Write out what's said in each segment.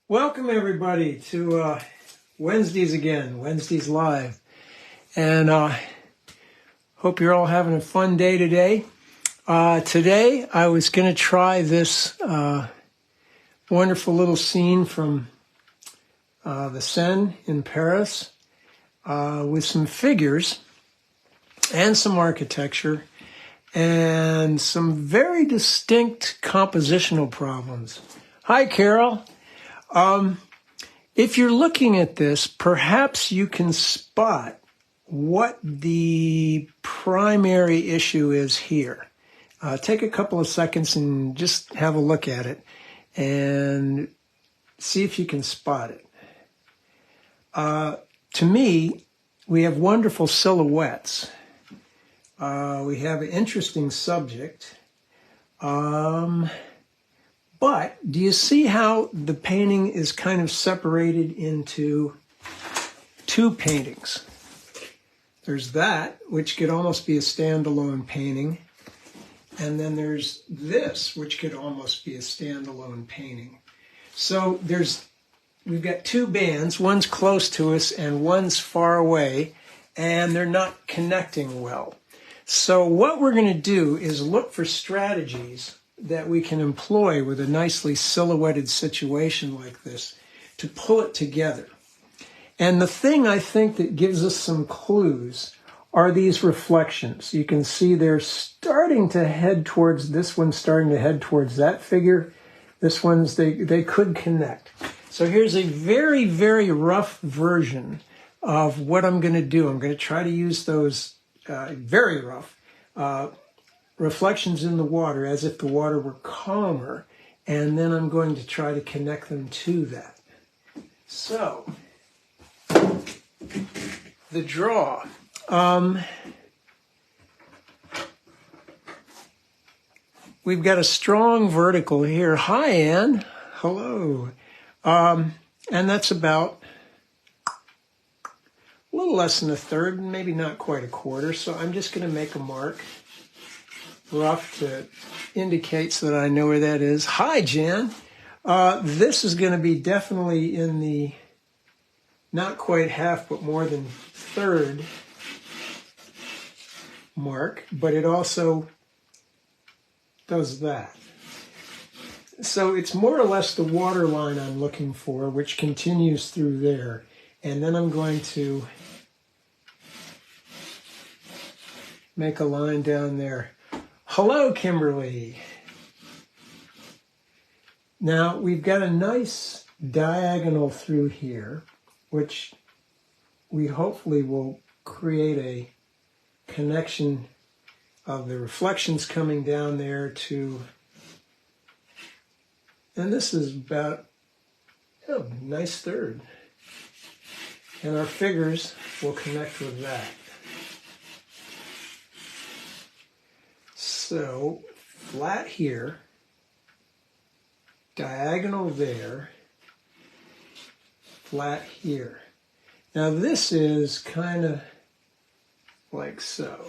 Welcome everybody to Wednesdays again, Wednesdays Live. And hope you're all having a fun day today. Today I was going to try this wonderful little scene from the Seine in Paris with some figures and some architecture and some very distinct compositional problems. Hi, Carol. If you're looking at this, perhaps you can spot what the primary issue is here. Take a couple of seconds and just have a look at it and see if you can spot it. To me, we have wonderful silhouettes. We have an interesting subject. But do you see how the painting is kind of separated into two paintings? There's that, which could almost be a standalone painting. And then there's this, which could almost be a standalone painting. So we've got two bands, one's close to us and one's far away, and they're not connecting well. So what we're going to do is look for strategies that we can employ with a nicely silhouetted situation like this to pull it together. And the thing I think that gives us some clues are these reflections. You can see they're starting to head towards, this one's starting to head towards that figure. This one's, they could connect. So here's a very, very rough version of what I'm going to do. I'm going to try to use those very rough reflections in the water as if the water were calmer, and then I'm going to try to connect them to that. So, the draw. We've got a strong vertical here. Hi, Ann. Hello. And that's about a little less than a third, maybe not quite a quarter, so I'm just going to make a mark. Rough to indicate so that I know where that is. Hi, Jan. This is going to be definitely in the not quite half, but more than third mark, but it also does that. So it's more or less the water line I'm looking for, which continues through there. And then I'm going to make a line down there. Hello, Kimberly. Now, we've got a nice diagonal through here, which we hopefully will create a connection of the reflections coming down there to, and this is about a nice third. And our figures will connect with that. So, flat here, diagonal there, flat here. Now this is kind of like so.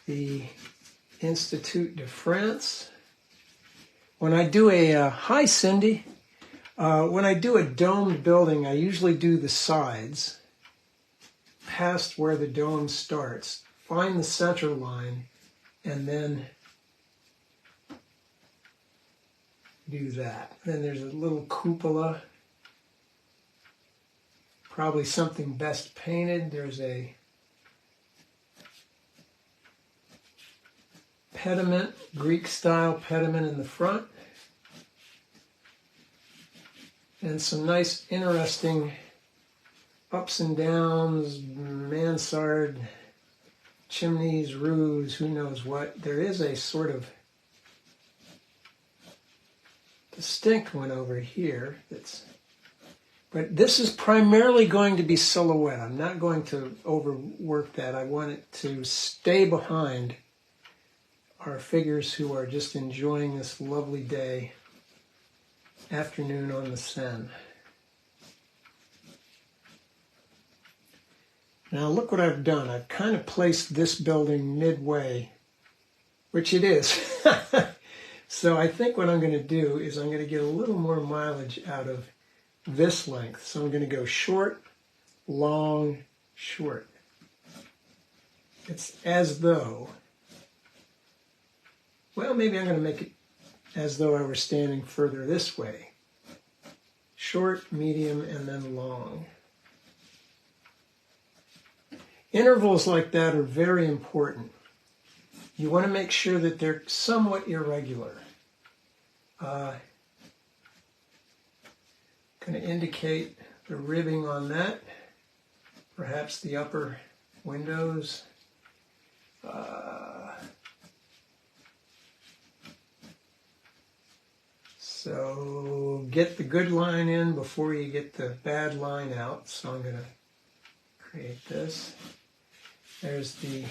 The Institut de France. When I do hi Cindy. When I do a domed building, I usually do the sides past where the dome starts, find the center line, and then do that. Then there's a little cupola, probably something best painted. There's a pediment, Greek-style pediment in the front. And some nice, interesting ups and downs, mansard, chimneys, roofs, who knows what. There is a sort of distinct one over here. But this is primarily going to be silhouette. I'm not going to overwork that. I want it to stay behind our figures who are just enjoying this lovely day. Afternoon on the Seine. Now look what I've done. I've kind of placed this building midway, which it is. So I think what I'm going to do is I'm going to get a little more mileage out of this length. So I'm going to go short, long, short. It's as though, well, maybe I'm going to make it as though I were standing further this way. Short, medium, and then long. Intervals like that are very important. You want to make sure that they're somewhat irregular. Going to indicate the ribbing on that, perhaps the upper windows. So get the good line in before you get the bad line out. So I'm going to create this. There's the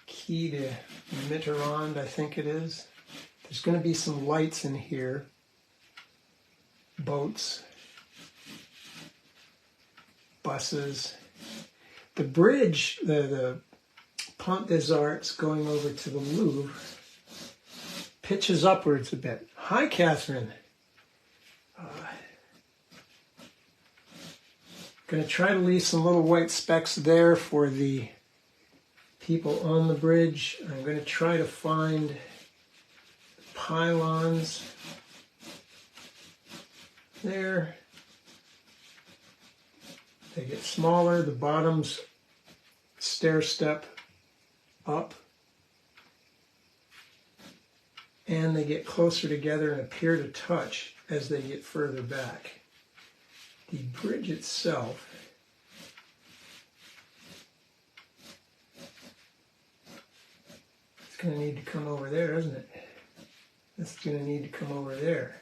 key to Mitterrand, I think it is. There's going to be some lights in here. Boats. Buses. The bridge, the Pont des Arts going over to the Louvre, pitches upwards a bit. Hi, Catherine. Going to try to leave some little white specks there for the people on the bridge. I'm going to try to find pylons there. They get smaller. The bottoms stair step up. And they get closer together and appear to touch as they get further back. The bridge itself is going to need to come over there, isn't it? It's going to need to come over there.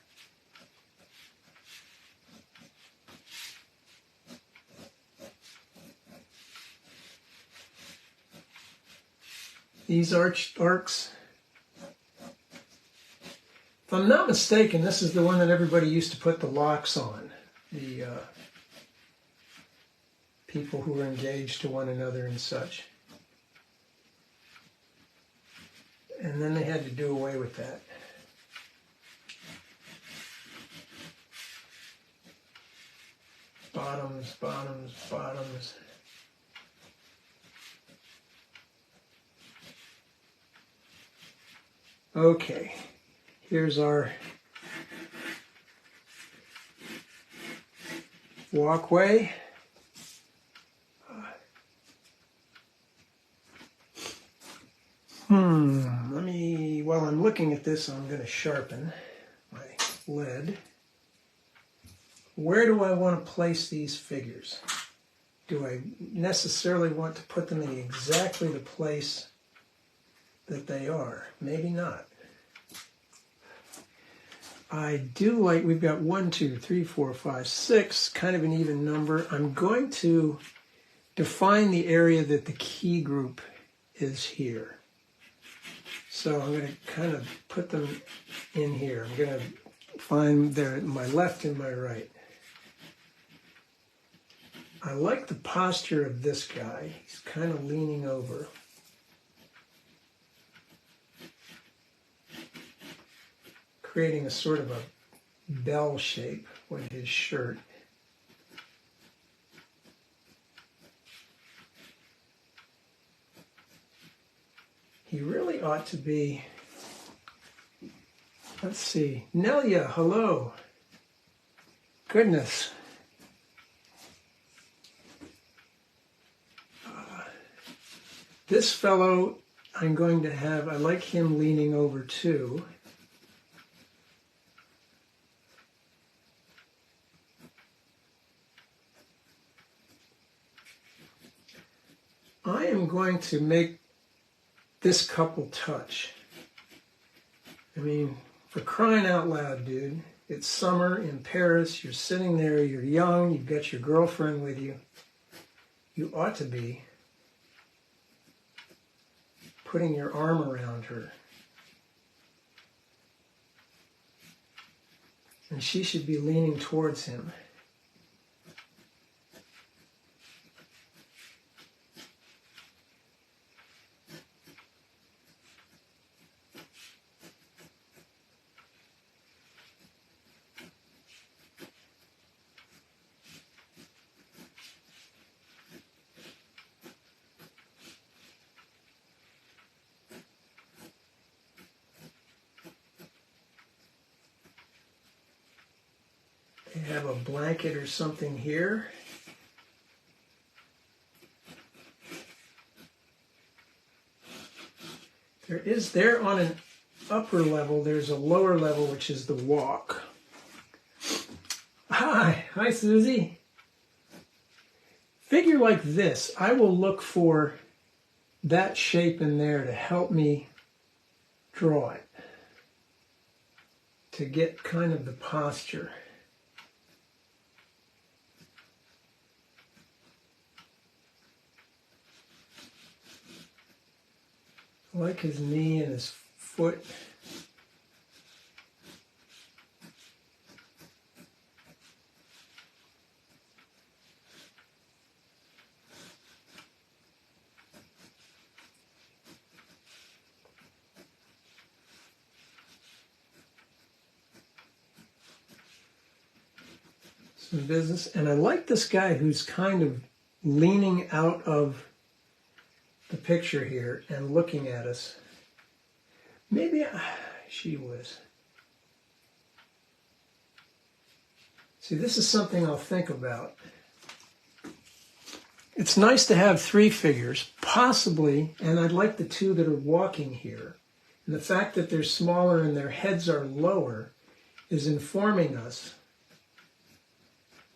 These arcs, if I'm not mistaken, this is the one that everybody used to put the locks on. The people who were engaged to one another and such. And then they had to do away with that. Bottoms, bottoms, bottoms. Okay, here's our walkway. While I'm looking at this, I'm going to sharpen my lead. Where do I want to place these figures? Do I necessarily want to put them in exactly the place that they are? Maybe not. I do like, we've got 1, 2, 3, 4, 5, 6, kind of an even number. I'm going to define the area that the key group is here. So I'm going to kind of put them in here. I'm going to find my left and my right. I like the posture of this guy. He's kind of leaning over. Creating a sort of a bell shape with his shirt. He really ought to be, let's see, Nelia, hello. Goodness. This fellow I'm going to have, I like him leaning over too. I am going to make this couple touch. I mean, for crying out loud, dude. It's summer in Paris. You're sitting there. You're young. You've got your girlfriend with you. You ought to be putting your arm around her. And she should be leaning towards him. have a blanket or something here. There on an upper level, there's a lower level, which is the walk. Hi Susie. Figure like this, I will look for that shape in there to help me draw it, to get kind of the posture. I like his knee and his foot. Some business, and I like this guy who's kind of leaning out of the picture here and looking at us. Maybe she was. See, this is something I'll think about. It's nice to have three figures, possibly, and I'd like the two that are walking here. And the fact that they're smaller and their heads are lower is informing us.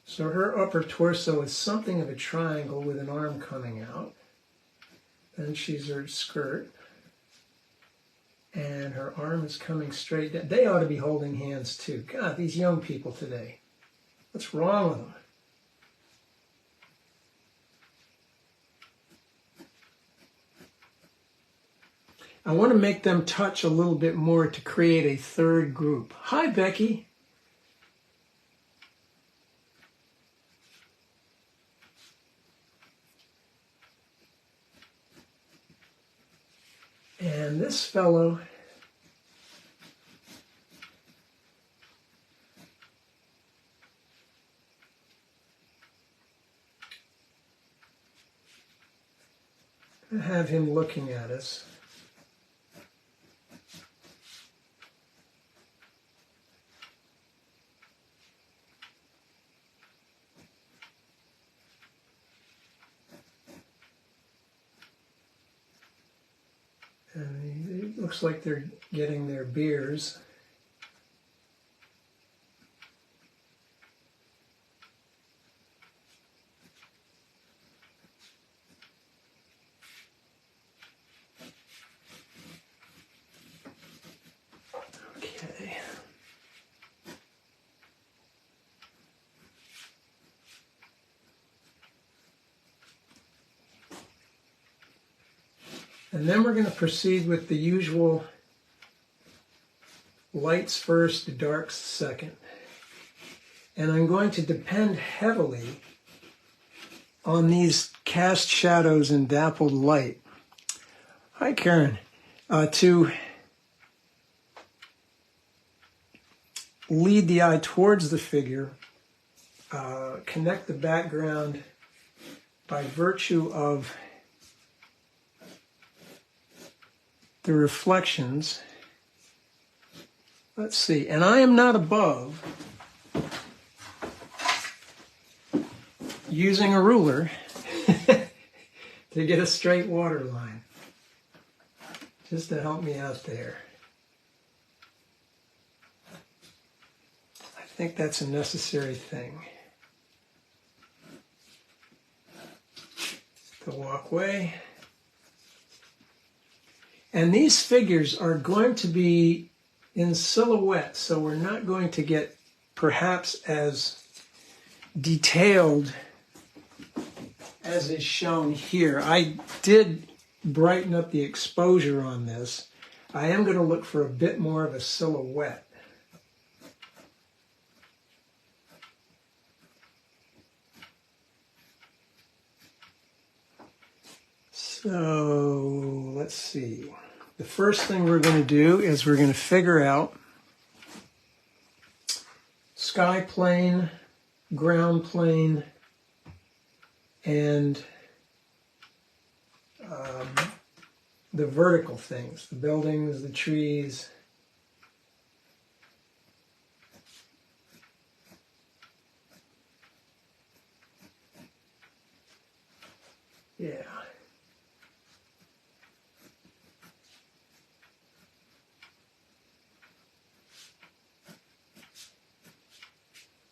So her upper torso is something of a triangle with an arm coming out. Then she's her skirt. And her arm is coming straight down. They ought to be holding hands too. God, these young people today. What's wrong with them? I want to make them touch a little bit more to create a third group. Hi, Becky. And this fellow I have him looking at us. And it looks like they're getting their beers. Okay. And then we're going to proceed with the usual lights first, darks second. And I'm going to depend heavily on these cast shadows and dappled light. Hi, Karen. To lead the eye towards the figure, connect the background by virtue of the reflections. Let's see, and I am not above using a ruler to get a straight water line, just to help me out there. I think that's a necessary thing. The walkway. And these figures are going to be in silhouette, so we're not going to get perhaps as detailed as is shown here. I did brighten up the exposure on this. I am going to look for a bit more of a silhouette. So let's see. The first thing we're going to do is we're going to figure out sky plane, ground plane, and the vertical things, the buildings, the trees. Yeah.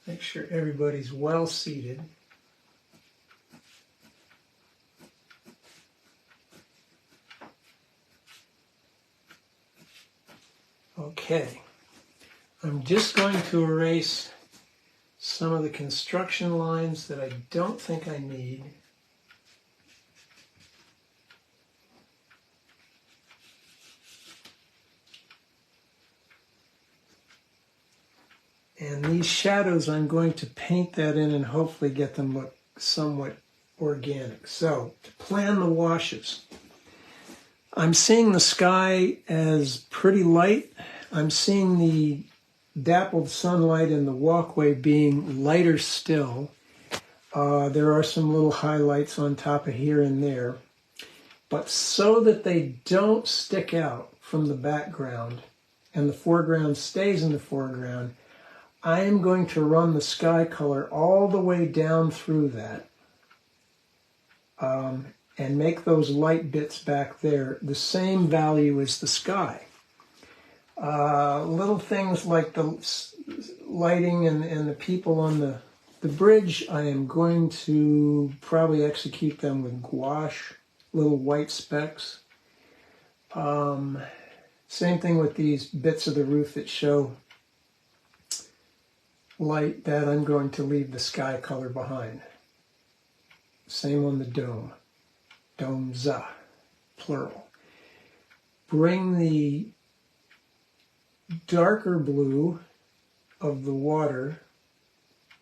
Make sure everybody's well seated. Okay. I'm just going to erase some of the construction lines that I don't think I need. And these shadows, I'm going to paint that in and hopefully get them look somewhat organic. So, to plan the washes, I'm seeing the sky as pretty light. I'm seeing the dappled sunlight in the walkway being lighter still. There are some little highlights on top of here and there. But so that they don't stick out from the background and the foreground stays in the foreground, I am going to run the sky color all the way down through that and make those light bits back there the same value as the sky. Little things like the lighting and the people on the bridge, I am going to probably execute them with gouache, little white specks. Same thing with these bits of the roof that show light, that I'm going to leave the sky color behind. Same on the dome. Domes, plural. Bring the darker blue of the water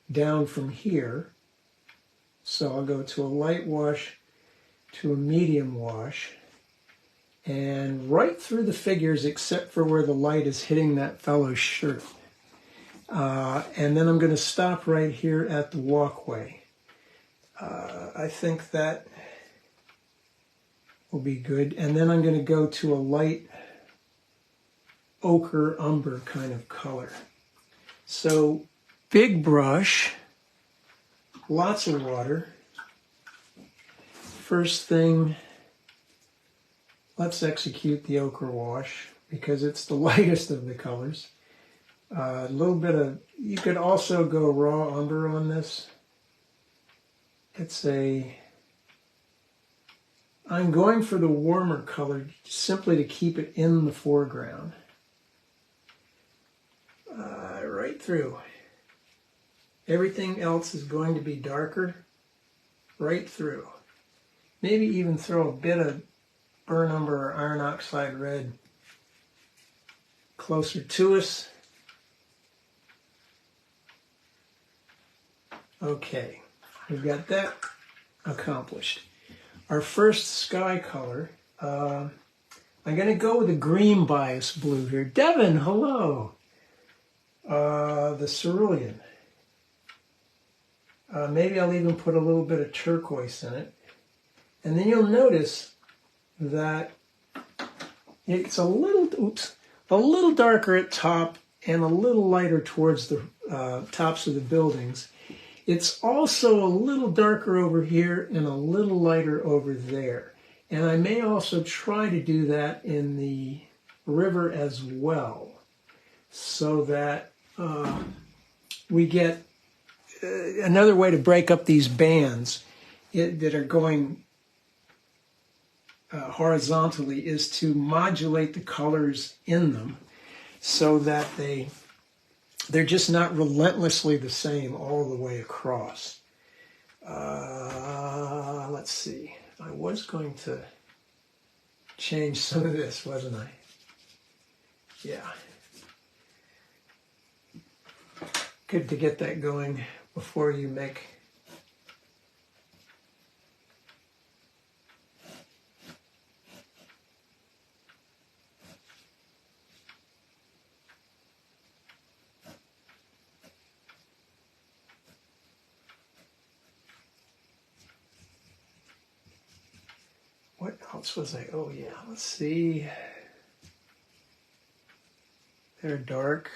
down from here. So I'll go to a light wash to a medium wash and right through the figures except for where the light is hitting that fellow's shirt. And then I'm going to stop right here at the walkway. I think that will be good. And then I'm going to go to a light ochre umber kind of color. So big brush, lots of water. First thing, let's execute the ochre wash because it's the lightest of the colors. A little bit of, you could also go raw umber on this. I'm going for the warmer color simply to keep it in the foreground. Right through. Everything else is going to be darker, right through. Maybe even throw a bit of burnt umber or iron oxide red closer to us. Okay, we've got that accomplished. Our first sky color, I'm going to go with a green bias blue here. Devin, hello. The cerulean. Maybe I'll even put a little bit of turquoise in it. And then you'll notice that it's a little darker at top and a little lighter towards the tops of the buildings. It's also a little darker over here and a little lighter over there. And I may also try to do that in the river as well, so that we get another way to break up these bands that are going horizontally is to modulate the colors in them so that they're just not relentlessly the same all the way across. Let's see. I was going to change some of this, wasn't I? Yeah. Good to get that going before you make what else was I? Oh yeah, let's see. They're dark.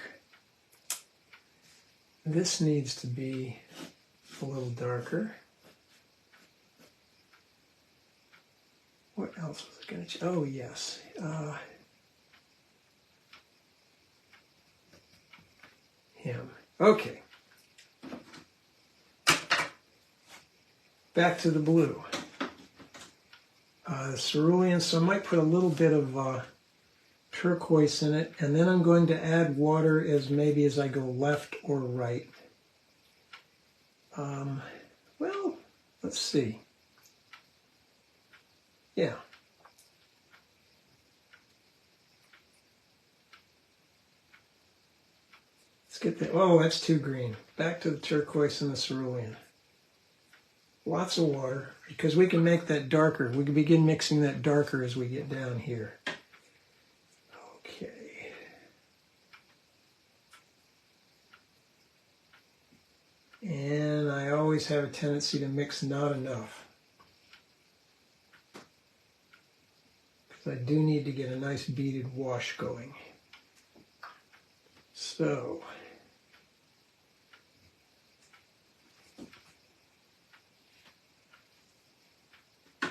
This needs to be a little darker. What else was I going to? Oh yes. Him. Okay. Back to the blue. The cerulean, so I might put a little bit of turquoise in it, and then I'm going to add water maybe as I go left or right. Well, let's see. Yeah. Let's get the, oh, that's too green. Back to the turquoise and the cerulean. Lots of water, because we can make that darker. We can begin mixing that darker as we get down here. Okay. And I always have a tendency to mix not enough, because I do need to get a nice beaded wash going. So,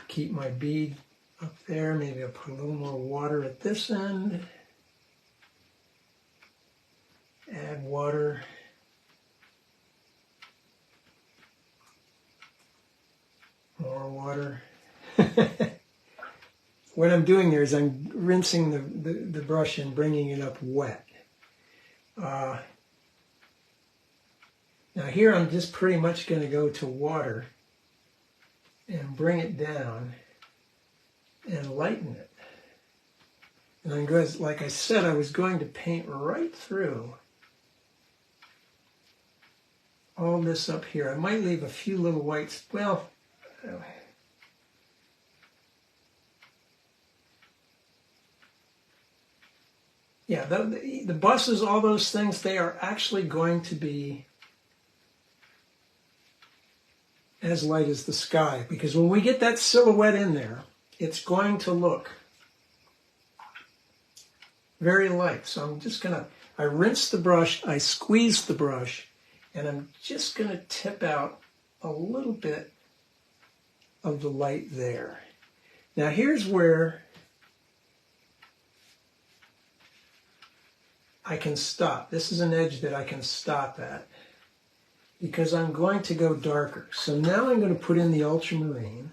keep my bead up there. Maybe I'll put a little more water at this end. Add water. More water. What I'm doing there is I'm rinsing the brush and bringing it up wet. Now here I'm just pretty much going to go to water and bring it down and lighten it. And I'm going, like I said, I was going to paint right through all this up here. I might leave a few little whites. Well, yeah, the buses, all those things, they are actually going to be as light as the sky, because when we get that silhouette in there, it's going to look very light. So I'm just going to, I rinse the brush, I squeeze the brush, and I'm just going to tip out a little bit of the light there. Now here's where I can stop. This is an edge that I can stop at, because I'm going to go darker. So now I'm going to put in the ultramarine.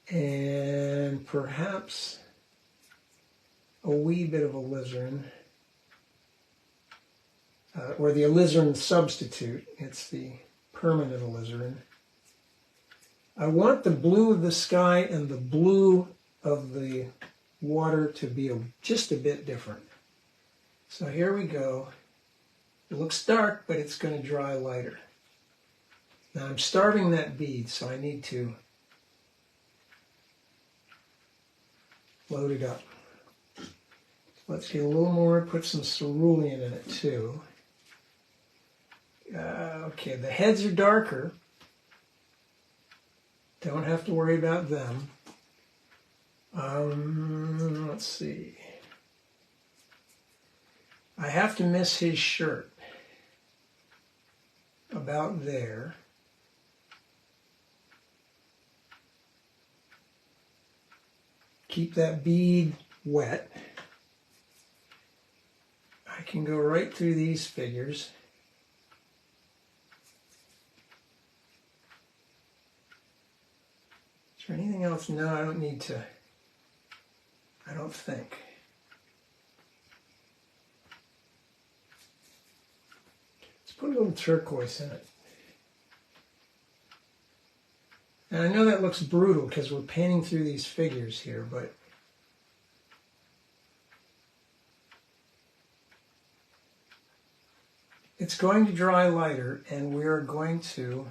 And perhaps a wee bit of alizarin, or the alizarin substitute. It's the permanent alizarin. I want the blue of the sky and the blue of the water to be just a bit different. So here we go. It looks dark, but it's going to dry lighter. Now I'm starving that bead, so I need to load it up. Let's get a little more, put some cerulean in it too. Okay, the heads are darker. Don't have to worry about them. Let's see. I have to miss his shirt about there. Keep that bead wet. I can go right through these figures. Is there anything else? No, I don't need to. I don't think. Let's put a little turquoise in it. And I know that looks brutal because we're painting through these figures here, but it's going to dry lighter, and we're going to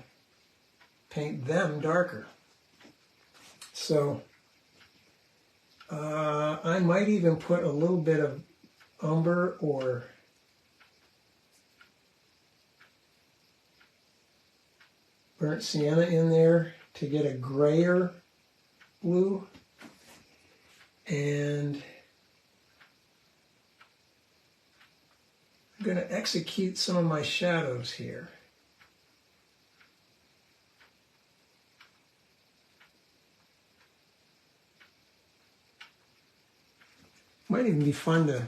paint them darker. So I might even put a little bit of umber or burnt sienna in there to get a grayer blue. And I'm going to execute some of my shadows here. Might even be fun to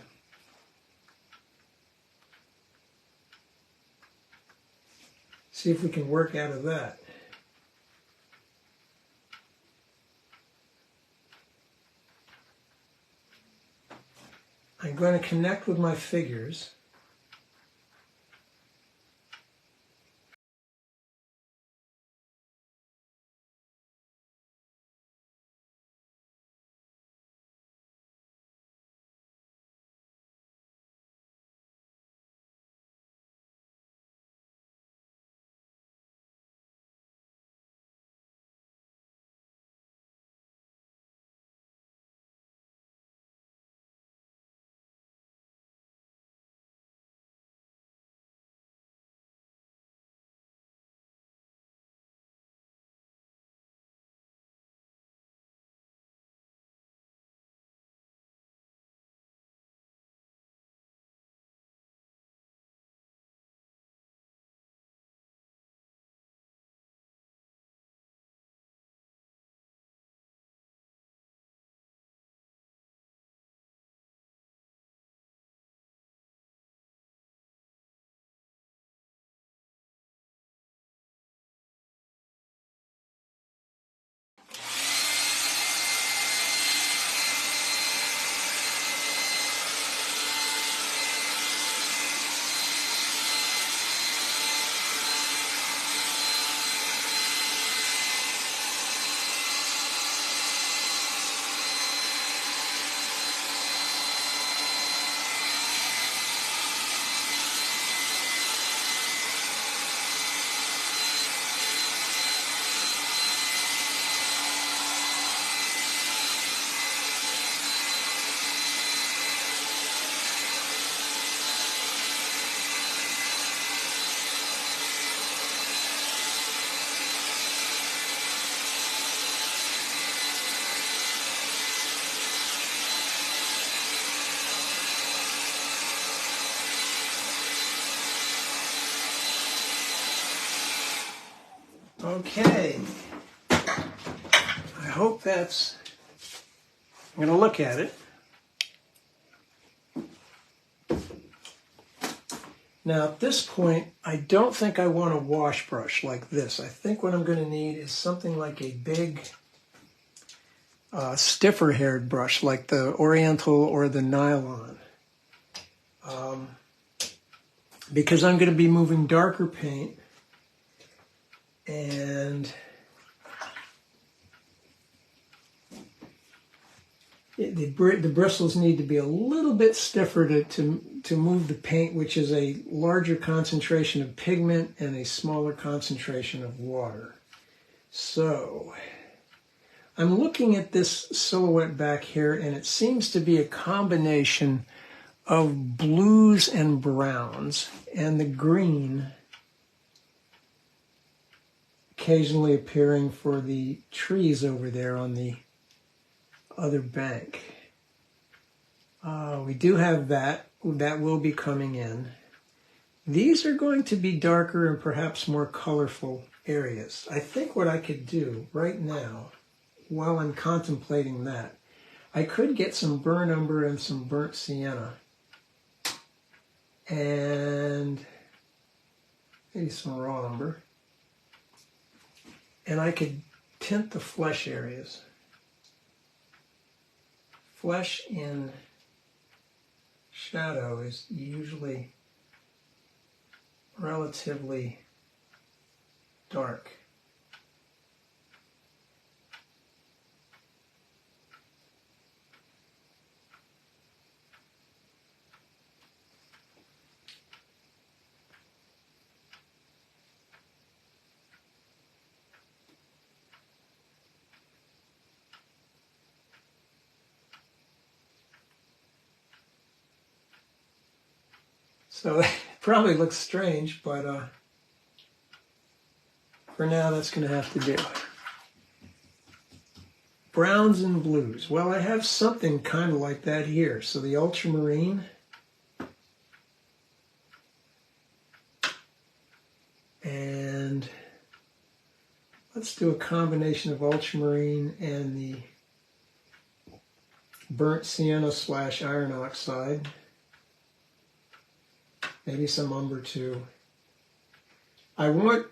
see if we can work out of that. I'm going to connect with my figures. Okay, I hope that's, I'm going to look at it. Now at this point, I don't think I want a wash brush like this. I think what I'm going to need is something like a big, stiffer haired brush like the Oriental or the Nylon. Because I'm going to be moving darker paint, and the bristles need to be a little bit stiffer to move the paint, which is a larger concentration of pigment and a smaller concentration of water. So I'm looking at this silhouette back here, and it seems to be a combination of blues and browns, and the green occasionally appearing for the trees over there on the other bank. We do have that will be coming in. These are going to be darker and perhaps more colorful areas. I think what I could do right now, while I'm contemplating that, I could get some burnt umber and some burnt sienna, and maybe some raw umber, and I could tint the flesh areas. Flesh in shadow is usually relatively dark. So it probably looks strange, but for now that's going to have to do. Browns and blues. Well, I have something kind of like that here. So the ultramarine, and let's do a combination of ultramarine and the burnt sienna / iron oxide. Maybe some umber too. I want,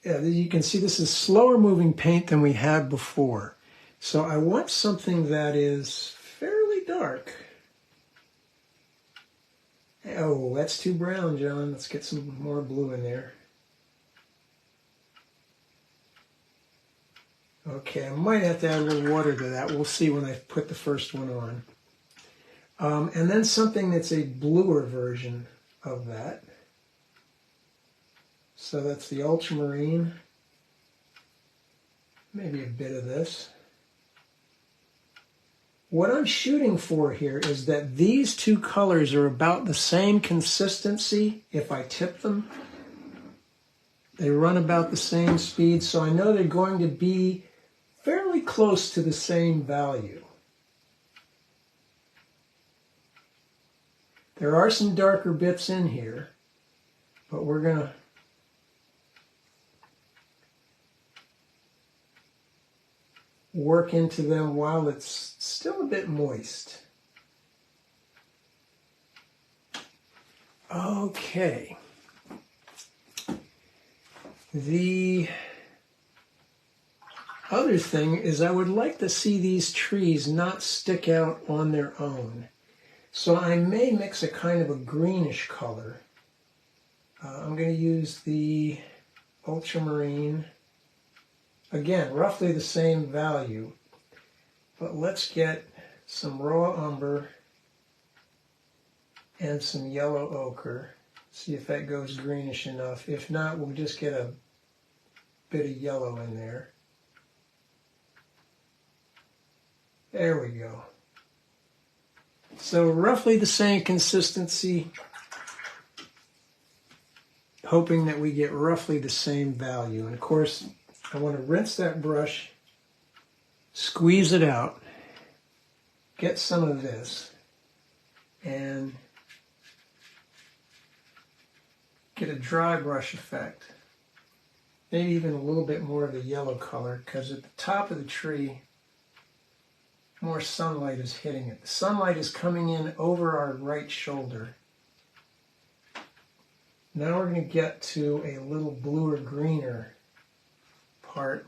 you can see this is slower moving paint than we had before. So I want something that is fairly dark. Oh, that's too brown, John. Let's get some more blue in there. Okay, I might have to add a little water to that. We'll see when I put the first one on. And then something that's a bluer version of that. So that's the ultramarine. Maybe a bit of this. What I'm shooting for here is that these two colors are about the same consistency if I tip them. They run about the same speed, so I know they're going to be fairly close to the same value. There are some darker bits in here, but we're going to work into them while it's still a bit moist. Okay. The other thing is I would like to see these trees not stick out on their own. So I may mix a kind of a greenish color. I'm going to use the ultramarine. Again, roughly the same value, but let's get some raw umber and some yellow ochre. See if that goes greenish enough. If not, we'll just get a bit of yellow in there. There we go. So roughly the same consistency, hoping that we get roughly the same value. And of course, I want to rinse that brush, squeeze it out, get some of this, and get a dry brush effect. Maybe even a little bit more of the yellow color, because at the top of the tree, more sunlight is hitting it. The sunlight is coming in over our right shoulder. Now we're going to get to a little bluer, greener part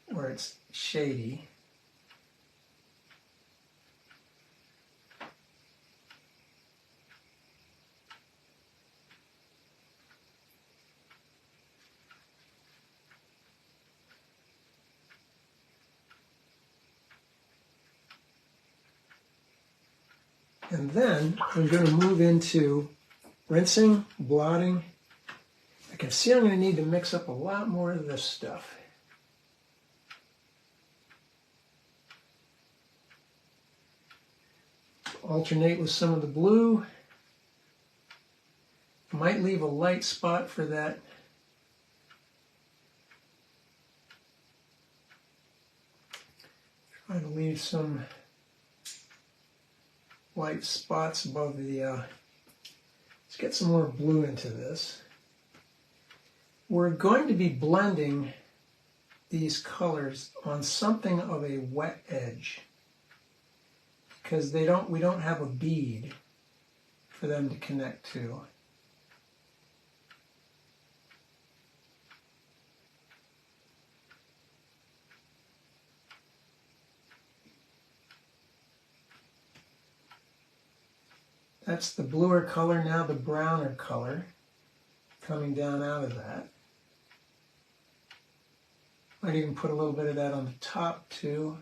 where it's shady. And then I'm going to move into rinsing, blotting. I can see I'm going to need to mix up a lot more of this stuff. Alternate with some of the blue. Might leave a light spot for that try to leave some light spots above the, let's get some more blue into this. We're going to be blending these colors on something of a wet edge because we don't have a bead for them to connect to. That's the bluer color, now the browner color coming down out of that. Might even put a little bit of that on the top too.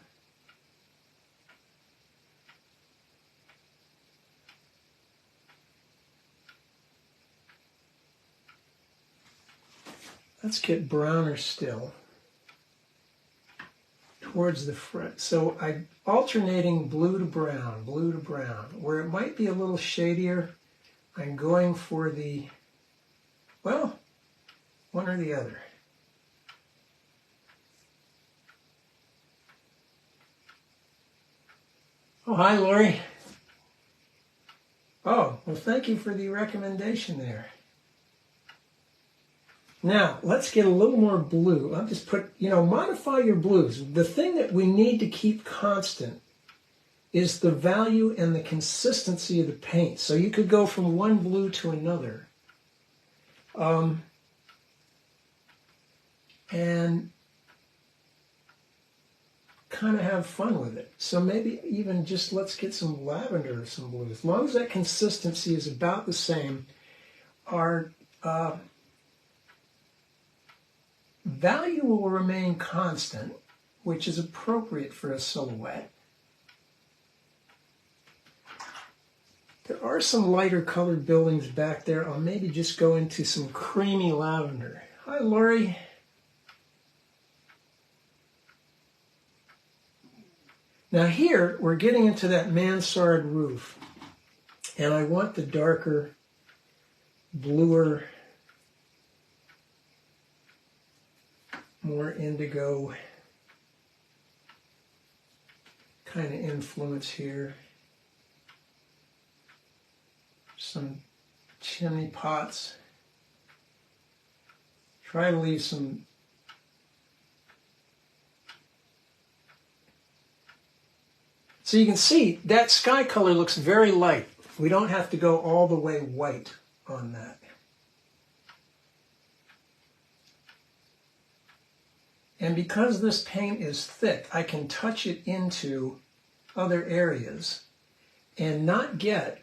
Let's get browner still towards the front. So I'm alternating blue to brown, blue to brown. Where it might be a little shadier, I'm going for the, well, one or the other. Oh, hi, Lori. Oh, well, thank you for the recommendation there. Now, let's get a little more blue. I'll just put, modify your blues. The thing that we need to keep constant is the value and the consistency of the paint. So you could go from one blue to another. And kind of have fun with it. So maybe even just let's get some lavender or some blue. As long as that consistency is about the same, our value will remain constant, which is appropriate for a silhouette. There are some lighter colored buildings back there. I'll maybe just go into some creamy lavender. Hi, Lori. Now here, we're getting into that mansard roof, and I want the darker, bluer, more indigo kind of influence here. Some chimney pots. Try to leave some so you can see that sky color looks very light. We don't have to go all the way white on that. And because this paint is thick, I can touch it into other areas and not get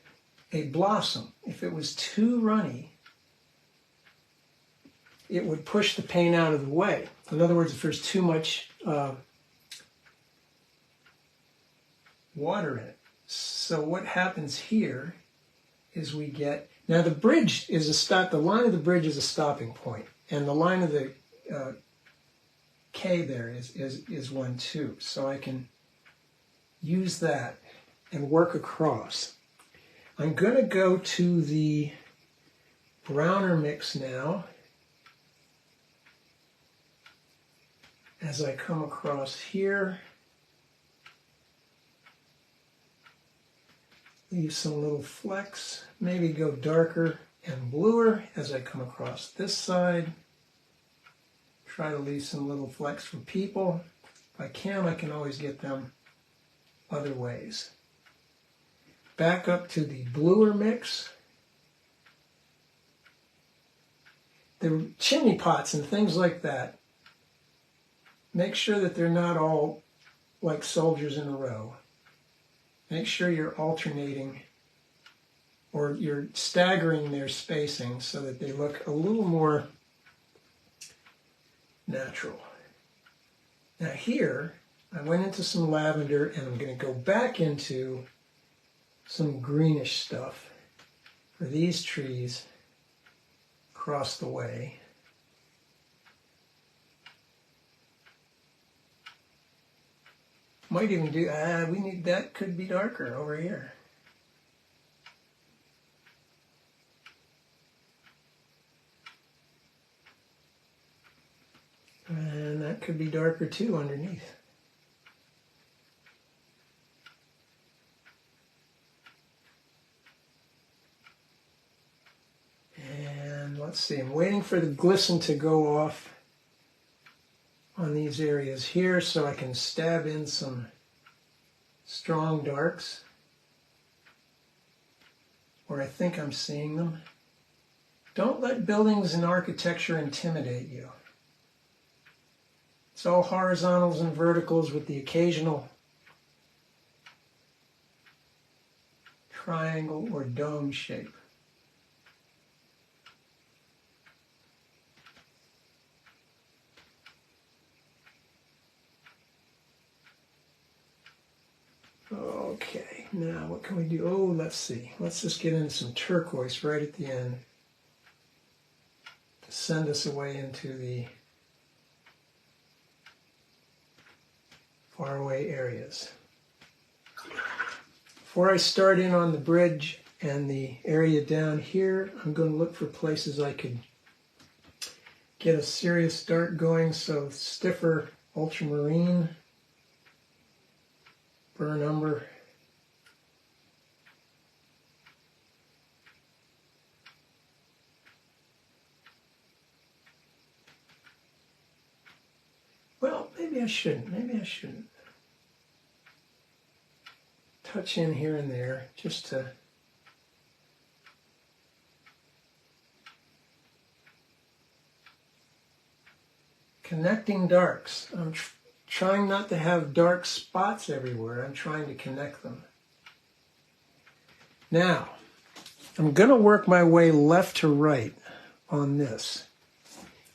a blossom. If it was too runny, it would push the paint out of the way. In other words, if there's too much water in it. So what happens here is we get, now the bridge is a stop, the line of the bridge is a stopping point, and the line of the K there is 1, 2. So I can use that and work across. I'm going to go to the browner mix now as I come across here. Leave some little flecks, maybe go darker and bluer as I come across this side. Try to leave some little flecks for people. If I can always get them other ways. Back up to the bluer mix. The chimney pots and things like that, make sure that they're not all like soldiers in a row. Make sure you're alternating or you're staggering their spacing so that they look a little more natural. Now here, I went into some lavender and I'm going to go back into some greenish stuff for these trees across the way. Might even do, we need, that could be darker over here. And that could be darker too underneath. And let's see, I'm waiting for the glisten to go off on these areas here so I can stab in some strong darks where I think I'm seeing them. Don't let buildings and architecture intimidate you. It's all horizontals and verticals with the occasional triangle or dome shape. Okay, now what can we do? Oh, let's see. Let's just get into some turquoise right at the end to send us away into the faraway areas. Before I start in on the bridge and the area down here, I'm going to look for places I could get a serious dark going, so stiffer ultramarine, burn umber. Well, maybe I shouldn't. touch in here and there just to connecting darks. I'm trying not to have dark spots everywhere. I'm trying to connect them. Now, I'm going to work my way left to right on this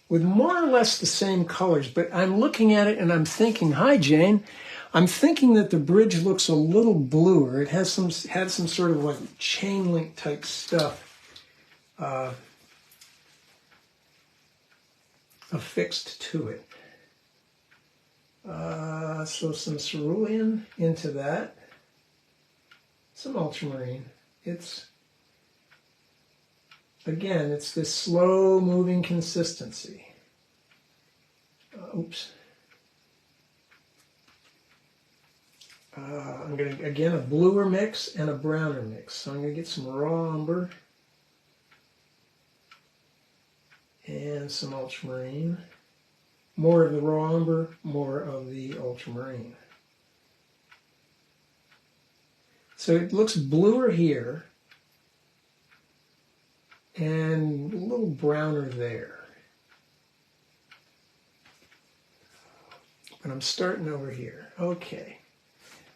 with more or less the same colors, but I'm looking at it and I'm thinking, hi Jane, I'm thinking that the bridge looks a little bluer. It had some sort of like chain link type stuff affixed to it. So some cerulean into that, some ultramarine. Again, it's this slow moving consistency. Oops. I'm going to, again, a bluer mix and a browner mix. So I'm going to get some raw umber and some ultramarine. More of the raw umber, more of the ultramarine. So it looks bluer here and a little browner there. But I'm starting over here. Okay.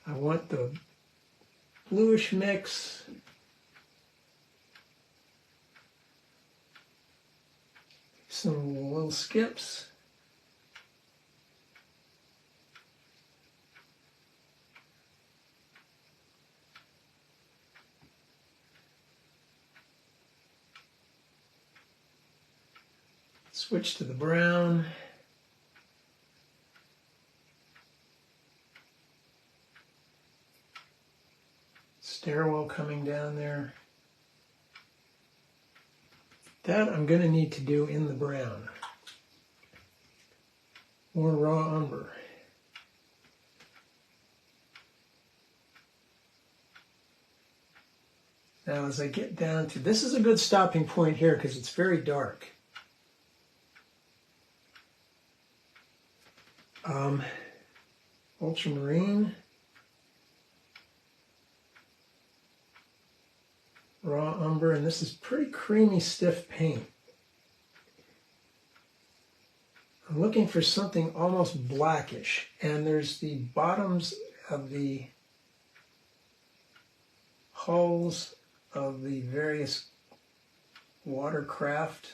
I want the bluish mix. Some little skips. Switch to the brown. Stairwell coming down there. That I'm going to need to do in the brown. More raw umber. Now as I get down to, this is a good stopping point here because it's very dark. Ultramarine, raw umber, and this is pretty creamy, stiff paint. I'm looking for something almost blackish, and there's the bottoms of the hulls of the various watercraft.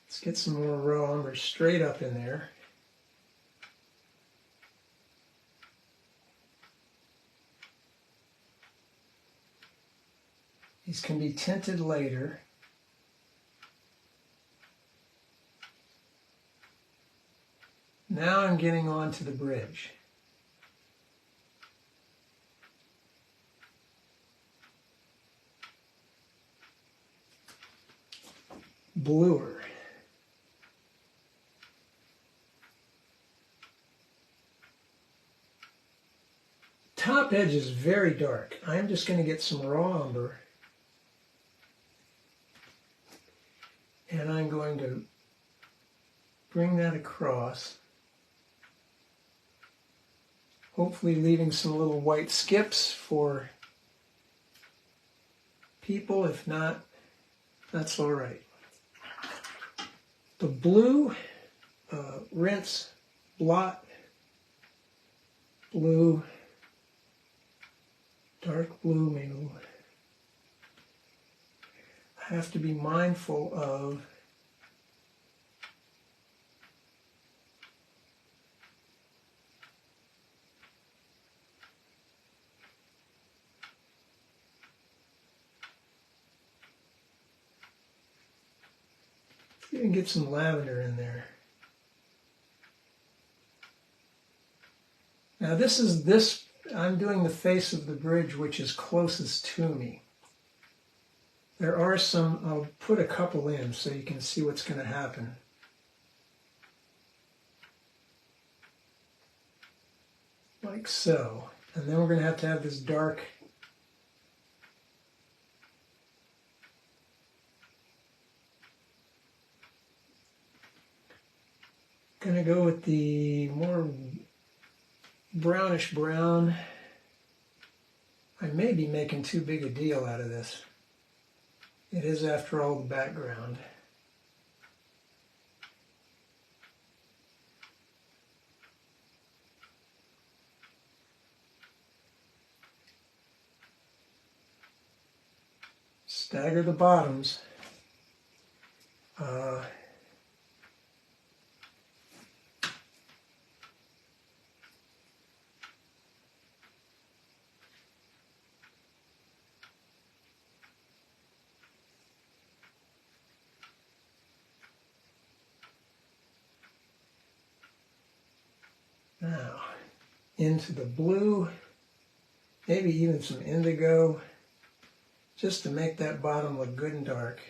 Let's get some more raw umber straight up in there. These can be tinted later. Now I'm getting on to the bridge. Bluer. Top edge is very dark. I'm just going to get some raw umber and I'm going to bring that across, hopefully leaving some little white skips for people. If not, that's all right. The blue, rinse, blot, blue, dark blue, maybe. I have to be mindful of even get some lavender in there. Now I'm doing the face of the bridge which is closest to me. There are some, I'll put a couple in so you can see what's going to happen. Like so. And then we're going to have this dark going to go with the more brownish brown. I may be making too big a deal out of this. It is, after all, the background. Stagger the bottoms. Now, into the blue, maybe even some indigo, just to make that bottom look good and dark.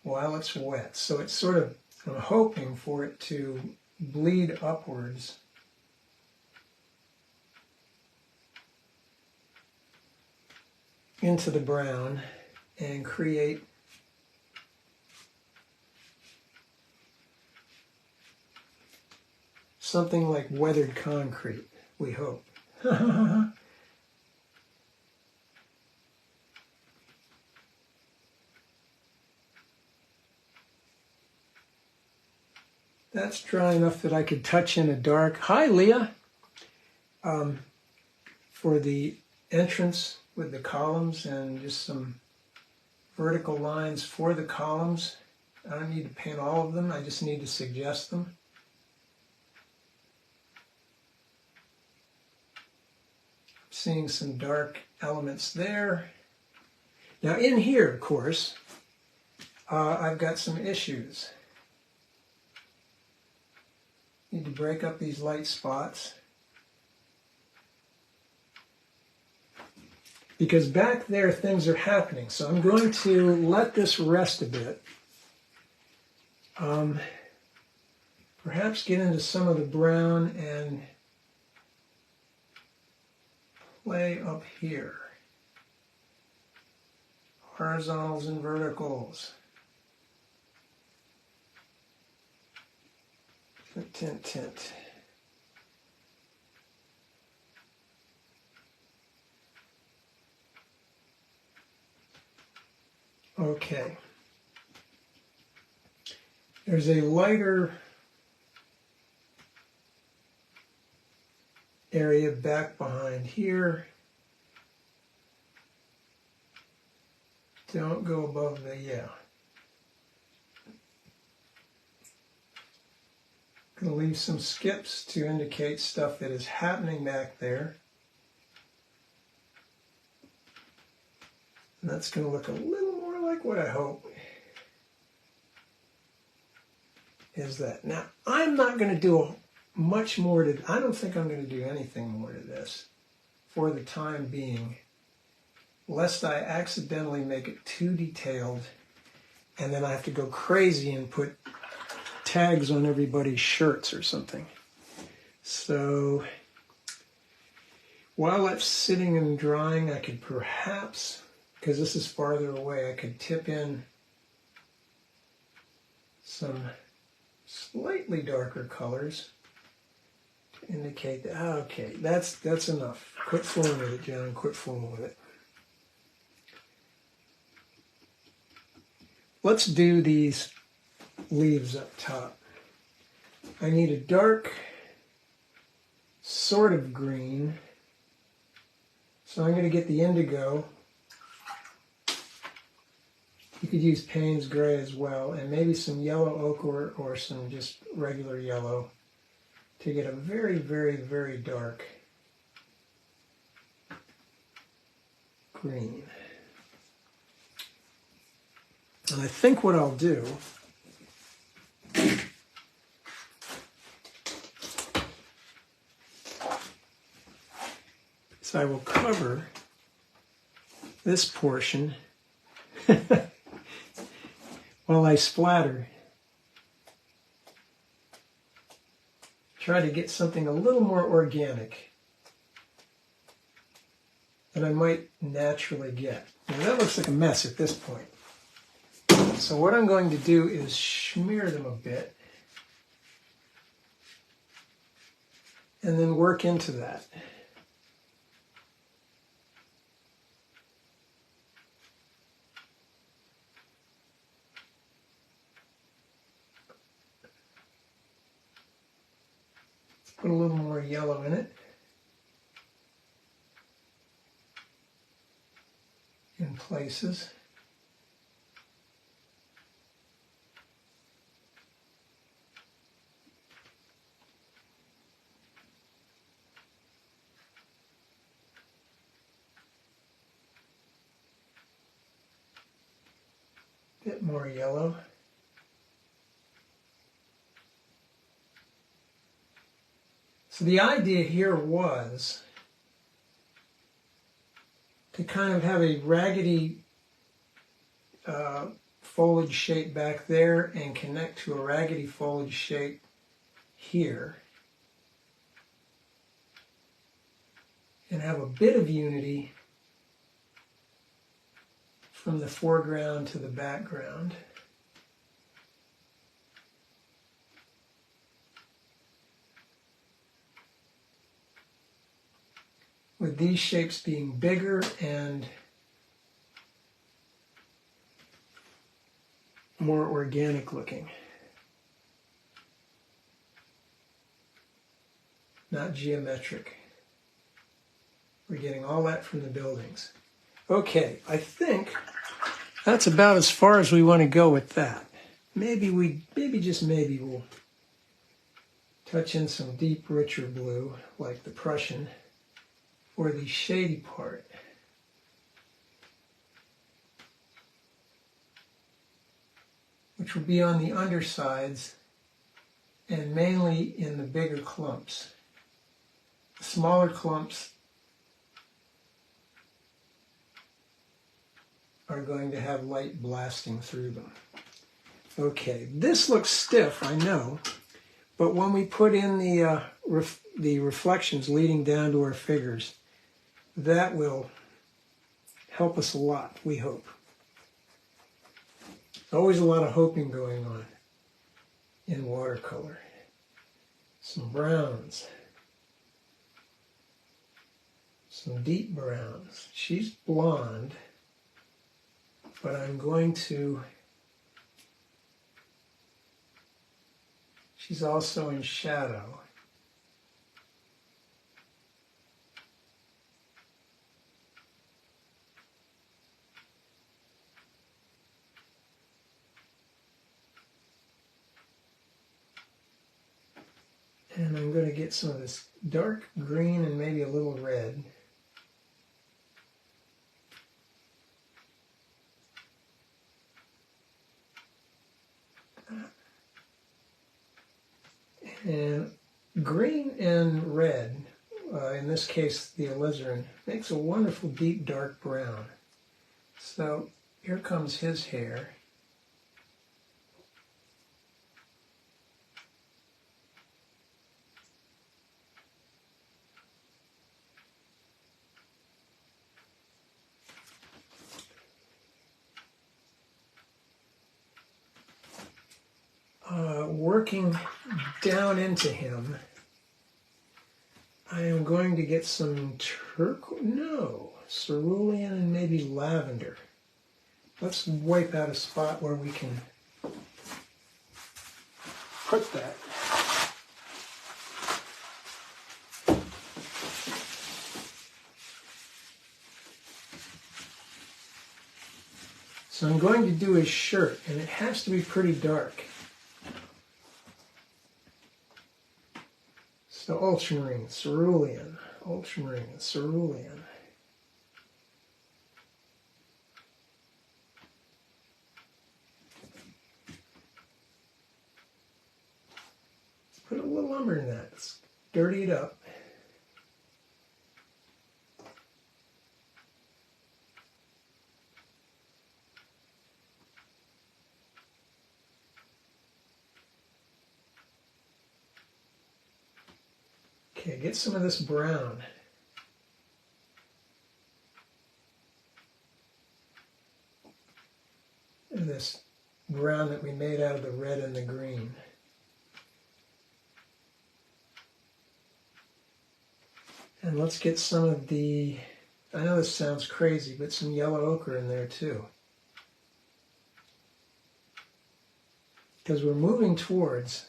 While it's wet. So it's sort of, I'm hoping for it to bleed upwards. Into the brown and create something like weathered concrete, we hope. That's dry enough that I could touch in a dark. Hi, Leah. For the entrance with the columns and just some vertical lines for the columns. I don't need to paint all of them, I just need to suggest them. Seeing some dark elements there. Now in here, of course, I've got some issues. Need to break up these light spots. Because back there things are happening. So I'm going to let this rest a bit. Perhaps get into some of the brown and play up here. Horizontals and verticals. Tint, tint. Okay. There's a lighter area back behind here. Don't go above the, yeah. Going to leave some skips to indicate stuff that is happening back there. And that's going to look a little more like what I hope is that. Now, I'm not going to do much more to, I don't think I'm going to do anything more to this for the time being, lest I accidentally make it too detailed and then I have to go crazy and put tags on everybody's shirts or something. So while that's sitting and drying, I could perhaps, because this is farther away, I could tip in some slightly darker colors to indicate that, okay, that's enough. Quit fooling with it, John, quit fooling with it. Let's do these leaves up top. I need a dark sort of green. So I'm going to get the indigo. You could use Payne's gray as well, and maybe some yellow ochre or some just regular yellow to get a very, very, very dark green. And I think what I'll do is I will cover this portion while I splatter. Try to get something a little more organic. that I might naturally get. Now that looks like a mess at this point. So what I'm going to do is smear them a bit and then work into that. Put a little more yellow in it. In places. Bit more yellow. So the idea here was to kind of have a raggedy foliage shape back there and connect to a raggedy foliage shape here. And have a bit of unity from the foreground to the background. With these shapes being bigger and more organic looking. Not geometric. We're getting all that from the buildings. Okay, I think that's about as far as we want to go with that. Maybe just maybe we'll touch in some deep, richer blue, like the Prussian, for the shady part. Which will be on the undersides and mainly in the bigger clumps. The smaller clumps are going to have light blasting through them. Okay, this looks stiff, I know, but when we put in the reflections leading down to our figures, that will help us a lot, we hope. Always a lot of hoping going on in watercolor. Some browns. Some deep browns. She's blonde, but I'm going to... She's also in shadow. And I'm going to get some of this dark green and maybe a little red. And green and red, in this case the alizarin, makes a wonderful deep dark brown. So here comes his hair. Working down into him, I am going to get some cerulean and maybe lavender. Let's wipe out a spot where we can put that. So I'm going to do his shirt, and it has to be pretty dark. So ultramarine, cerulean, ultramarine, cerulean. Put a little umber in that. Let's dirty it up. Okay, get some of this brown. of this brown that we made out of the red and the green. And let's get some of the, I know this sounds crazy, but some yellow ochre in there too. Because we're moving towards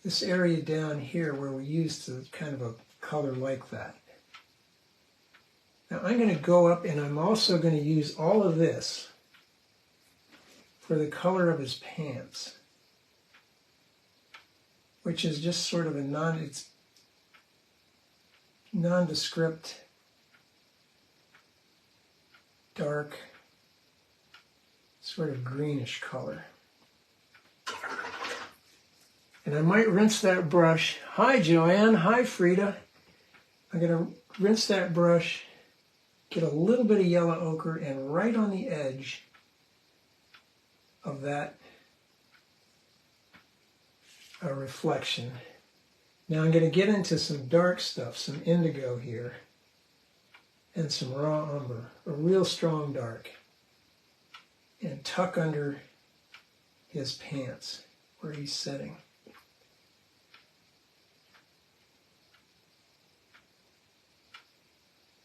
this area down here where we used kind of a color like that. Now I'm going to go up and I'm also going to use all of this for the color of his pants, which is just sort of a it's nondescript, dark, sort of greenish color. And I might rinse that brush. Hi, Joanne. Hi, Frida. I'm going to rinse that brush, get a little bit of yellow ochre, and right on the edge of that reflection. Now I'm going to get into some dark stuff, some indigo here, and some raw umber, a real strong dark, and tuck under his pants where he's sitting.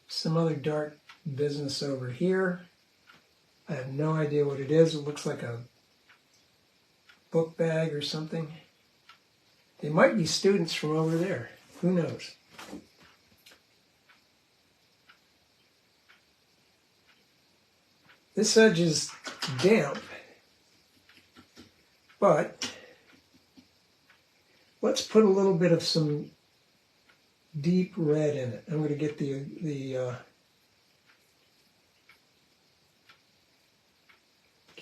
Some other dark business over here. I have no idea what it is. It looks like a book bag or something. They might be students from over there. Who knows? This edge is damp, but let's put a little bit of some deep red in it. I'm going to get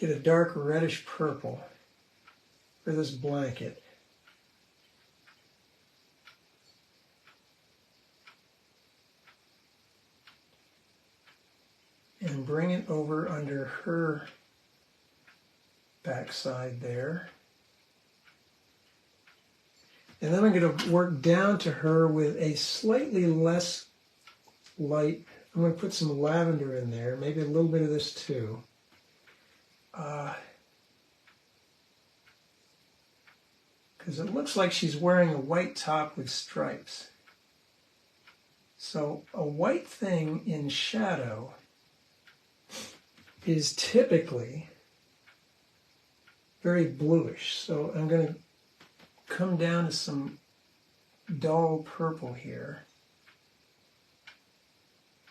get a dark reddish purple for this blanket. And bring it over under her backside there. And then I'm going to work down to her with a slightly less light. I'm going to put some lavender in there, maybe a little bit of this too. Because it looks like she's wearing a white top with stripes. So a white thing in shadow is typically very bluish. So I'm going to come down to some dull purple here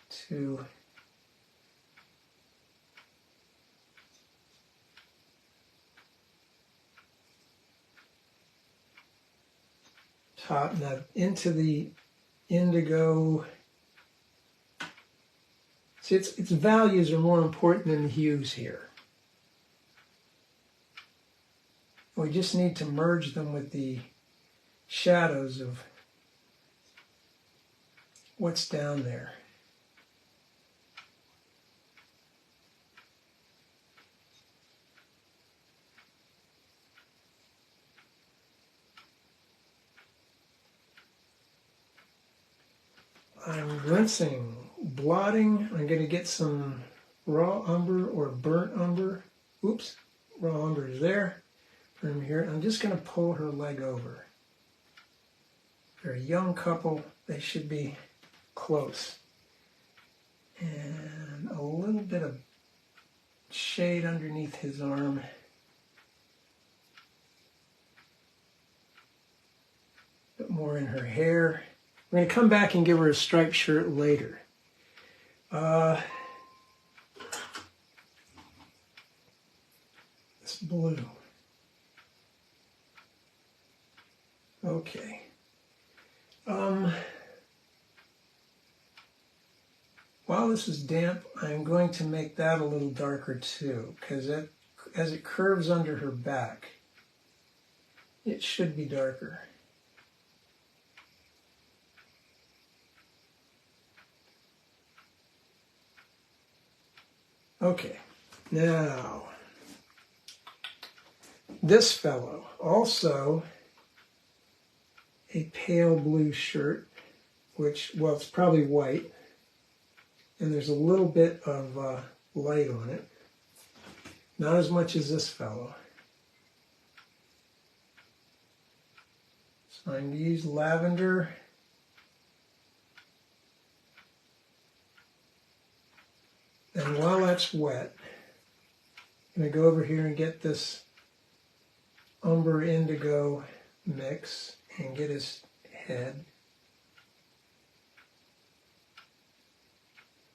to top, now into the indigo. See, its values are more important than the hues here. We just need to merge them with the shadows of what's down there. I'm rinsing, blotting. I'm going to get some raw umber or burnt umber. Oops, raw umber is there. From here, I'm just going to pull her leg over. They're a young couple. They should be close. And a little bit of shade underneath his arm. A bit more in her hair. We're going to come back and give her a striped shirt later. This blue. Okay. While this is damp, I'm going to make that a little darker too, because as it curves under her back, it should be darker. Okay, now, this fellow, also a pale blue shirt, which, well, it's probably white, and there's a little bit of light on it. Not as much as this fellow. So I'm going to use lavender. And while that's wet, I'm going to go over here and get this umber indigo mix and get his head.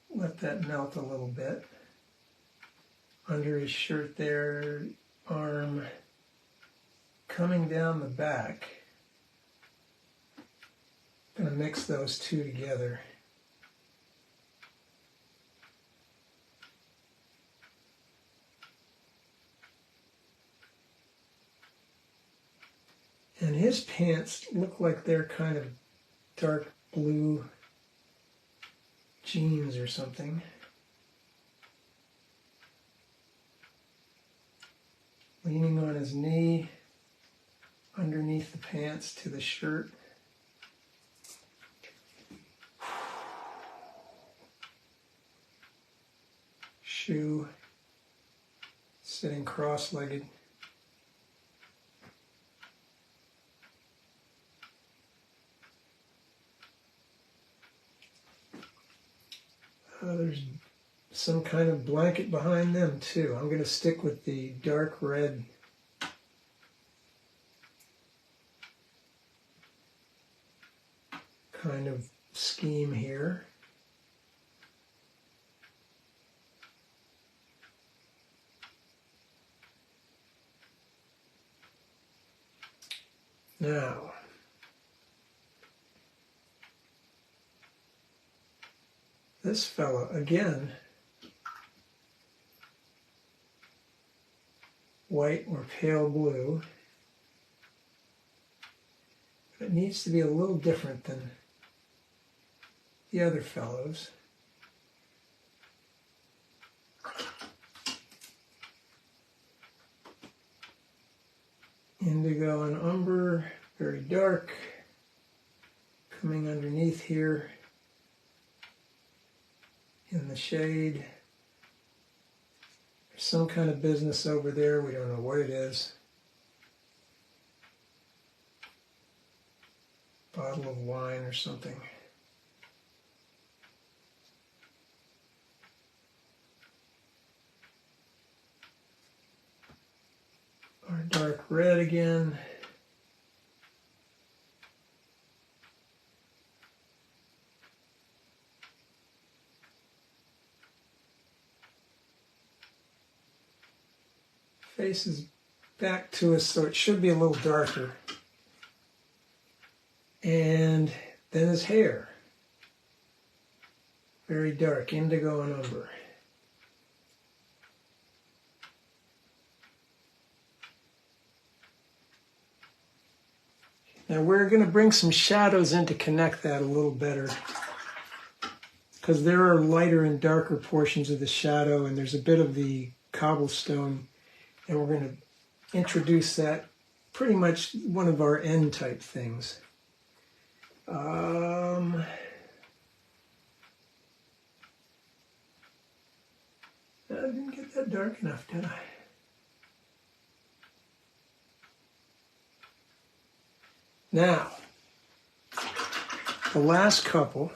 Let that melt a little bit. Under his shirt there, arm, coming down the back. I'm going to mix those two together. And his pants look like they're kind of dark blue jeans or something. Leaning on his knee, underneath the pants to the shirt. Shoe, sitting cross-legged. There's some kind of blanket behind them too. I'm going to stick with the dark red kind of scheme here. Now, this fella, again, white or pale blue. But it needs to be a little different than the other fellows. Indigo and umber, very dark, coming underneath here in the shade. There's some kind of business over there, we don't know what it is. Bottle of wine or something. Our dark red again. Face is back to us, so it should be a little darker. And then his hair. Very dark, indigo and umber. Now we're going to bring some shadows in to connect that a little better, because there are lighter and darker portions of the shadow, and there's a bit of the cobblestone, and we're going to introduce that, pretty much one of our end type things. I didn't get that dark enough, did I? Now, the last couple,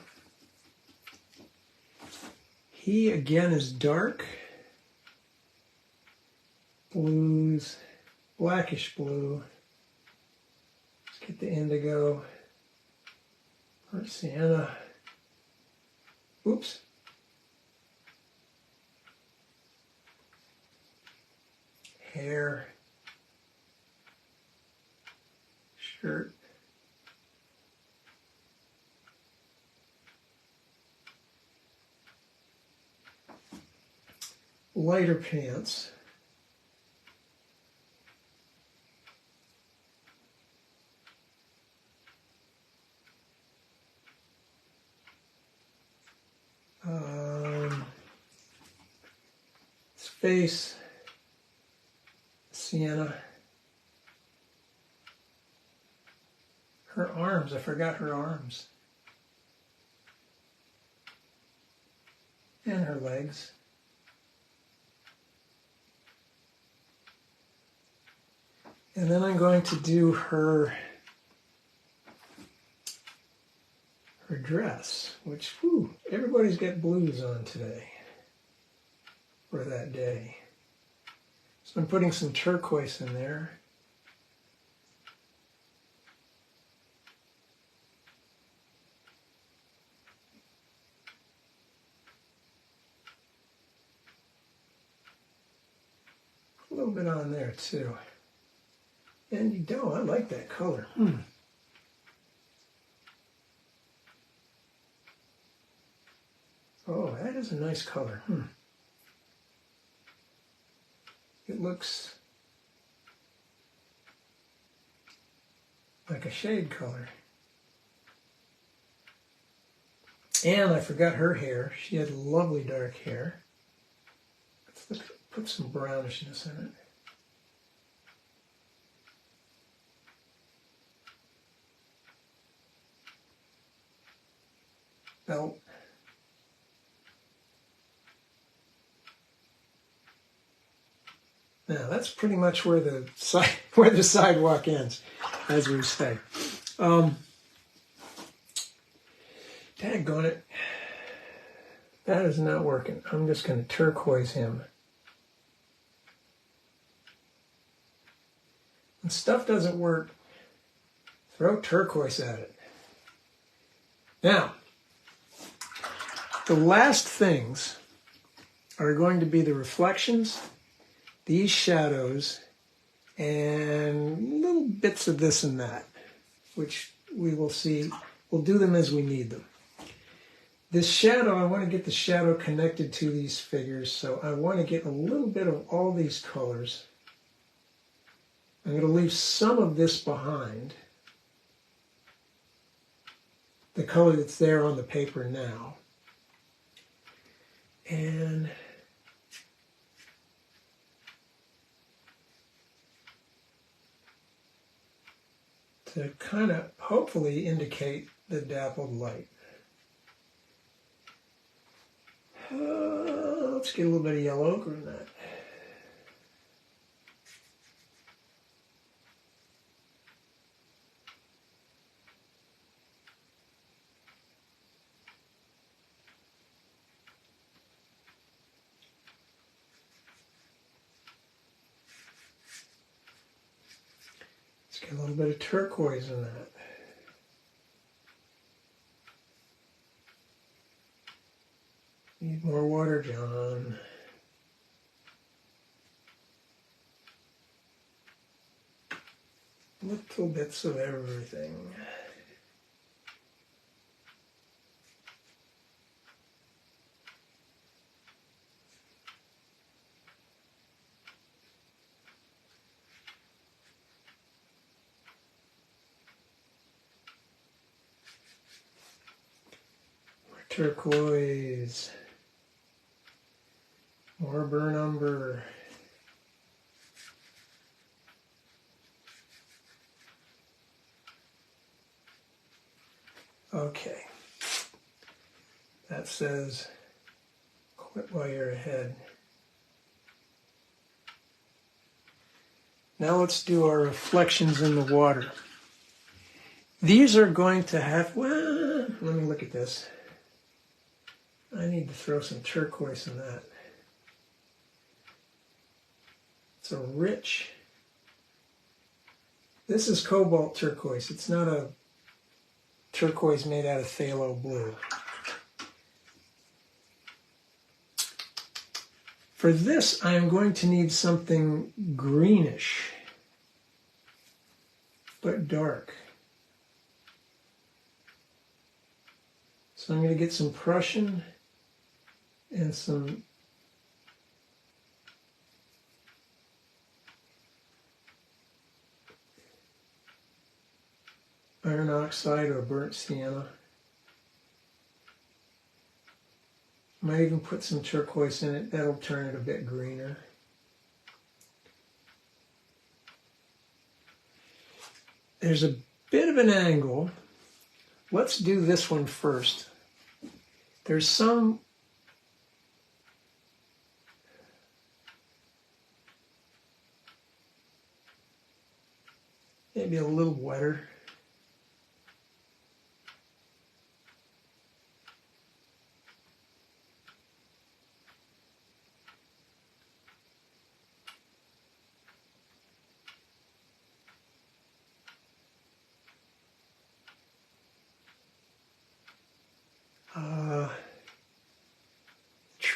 he again is dark, blues, blackish blue. Let's get the indigo, or sienna. Oops. Hair, shirt. Lighter pants. Face, sienna. Her arms, I forgot her arms. And her legs. And then I'm going to do her dress, which, whew, everybody's got blues on today, for that day. So I'm putting some turquoise in there. A little bit on there too. And you don't, I like that color. Oh, that is a nice color. It looks like a shade color. And I forgot her hair. She had lovely dark hair. Let's put some brownishness in it. Belt. Now that's pretty much where the sidewalk ends, as we say. Daggone it. That is not working. I'm just going to turquoise him. When stuff doesn't work, throw turquoise at it. Now, the last things are going to be the reflections, these shadows, and little bits of this and that, which we will see. We'll do them as we need them. This shadow, I want to get the shadow connected to these figures, so I want to get a little bit of all these colors. I'm going to leave some of this behind, the color that's there on the paper now. And to kind of hopefully indicate the dappled light. Let's get a little bit of yellow ochre in that. Let's get a little bit of turquoise in that. Need more water, John. Little bits of everything. More turquoise. More burnt umber. Okay. That says, quit while you're ahead. Now let's do our reflections in the water. These are going to have, well, let me look at this. I need to throw some turquoise in that. It's a rich, this is cobalt turquoise. It's not a turquoise made out of phthalo blue. For this, I am going to need something greenish, but dark. So I'm going to get some Prussian and some iron oxide or burnt sienna. Might even put some turquoise in it. That'll turn it a bit greener. There's a bit of an angle. Let's do this one first. There's some maybe a little wetter.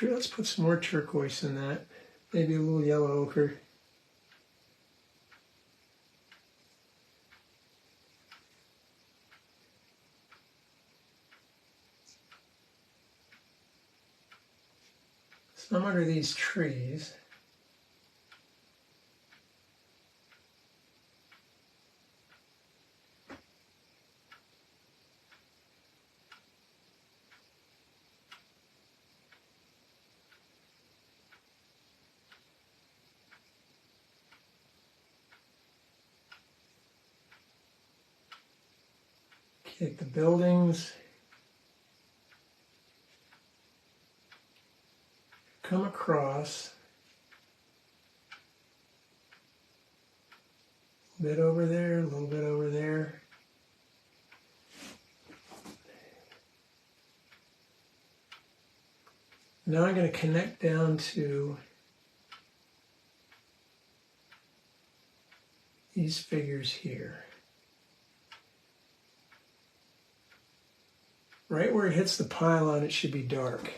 Let's put some more turquoise in that. Maybe a little yellow ochre. Some under these trees. Take the buildings, come across, a bit over there, a little bit over there. Now I'm going to connect down to these figures here. Right where it hits the pylon, it should be dark.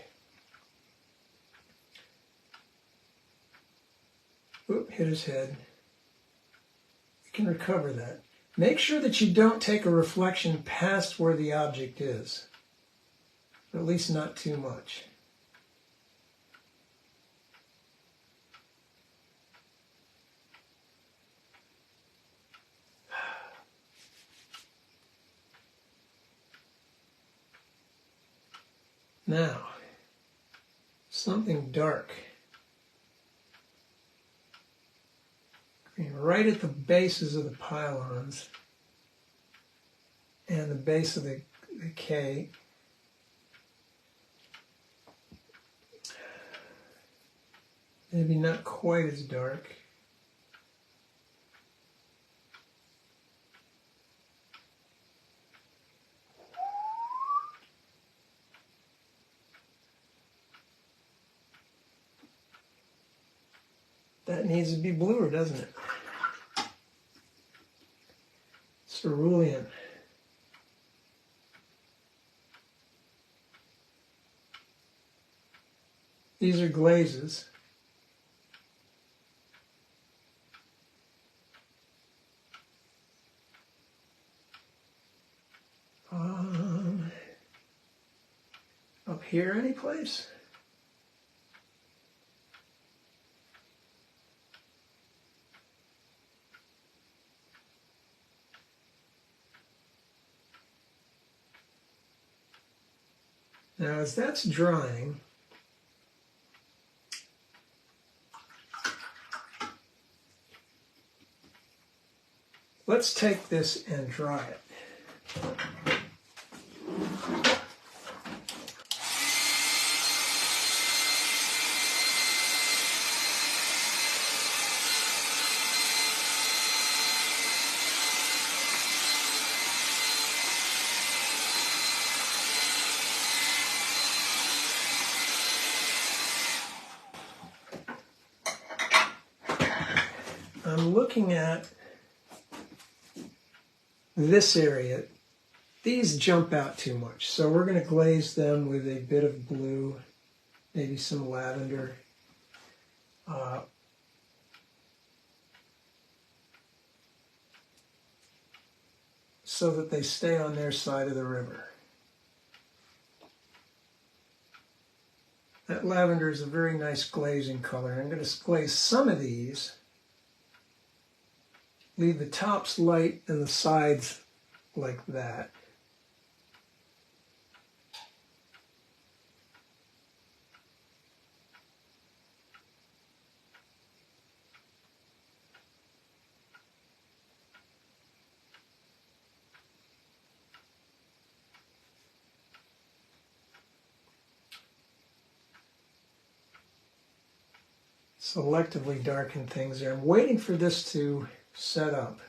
Oop, hit his head. You can recover that. Make sure that you don't take a reflection past where the object is. At least not too much. Now, something dark. Right at the bases of the pylons and the base of the K. Maybe not quite as dark. That needs to be bluer, doesn't it? Cerulean. These are glazes. Up here any place? Now, as that's drying, let's take this and dry it. I'm looking at this area. These jump out too much, so we're going to glaze them with a bit of blue, maybe some lavender. So that they stay on their side of the river. That lavender is a very nice glazing color. I'm going to glaze some of these. Leave the tops light and the sides like that. Selectively darken things there. I'm waiting for this to set up.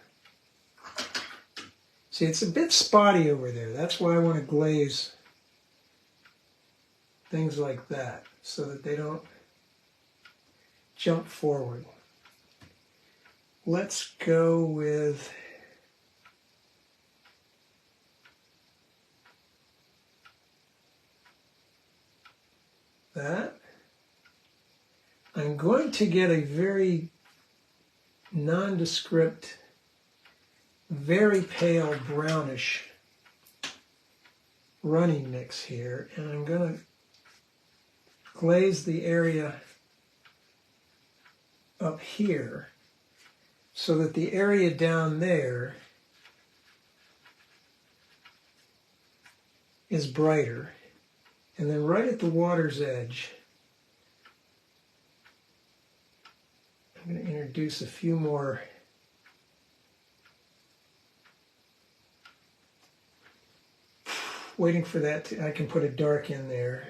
See, it's a bit spotty over there. That's why I want to glaze things like that so that they don't jump forward. Let's go with that. I'm going to get a very nondescript, very pale brownish running mix here, and I'm going to glaze the area up here so that the area down there is brighter. And then right at the water's edge, I'm going to introduce a few more waiting for that to, I can put a dark in there.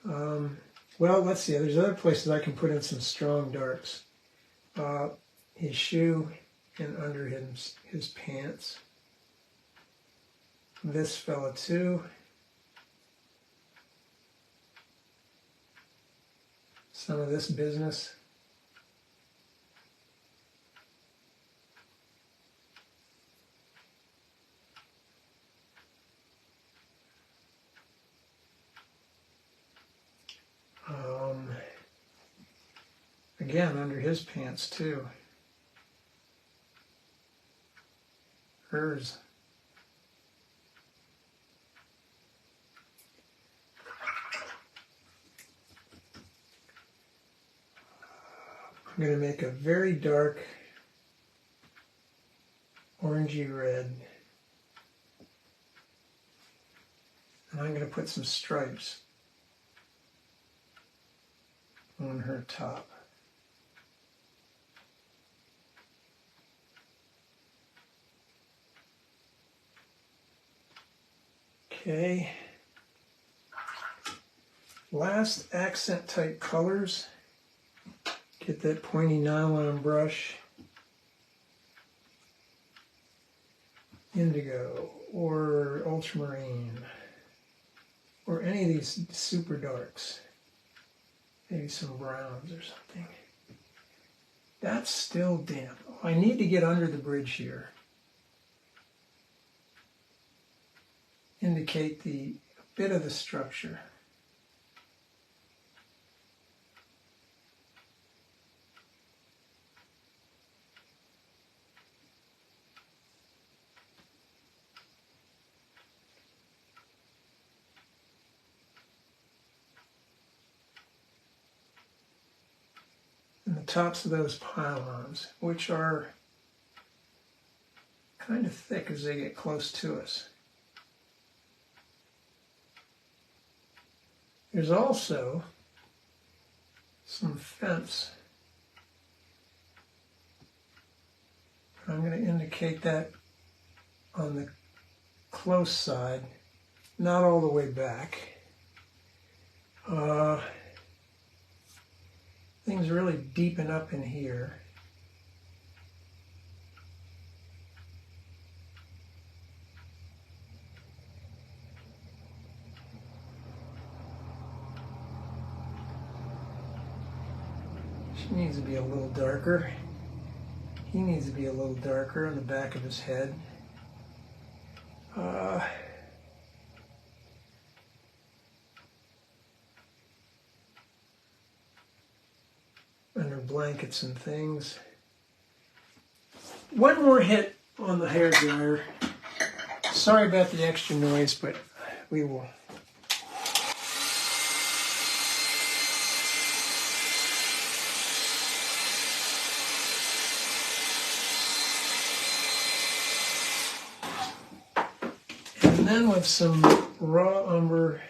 Well, let's see, there's other places I can put in some strong darks. His shoe and under his pants. This fella too. Some of this business. Again, under his pants too. Hers. I'm going to make a very dark orangey red. And I'm going to put some stripes on her top. Okay. Last accent type colors. Get that pointy nylon brush. Indigo or ultramarine or any of these super darks. Maybe some browns or something. That's still damp. Oh, I need to get under the bridge here. Indicate a bit of the structure. And the tops of those pylons, which are kind of thick as they get close to us. There's also some fence. I'm going to indicate that on the close side, not all the way back. Things really deepen up in here. She needs to be a little darker. He needs to be a little darker on the back of his head. Under blankets and things. One more hit on the hair dryer. Sorry about the extra noise, but we will. And then with some raw umber,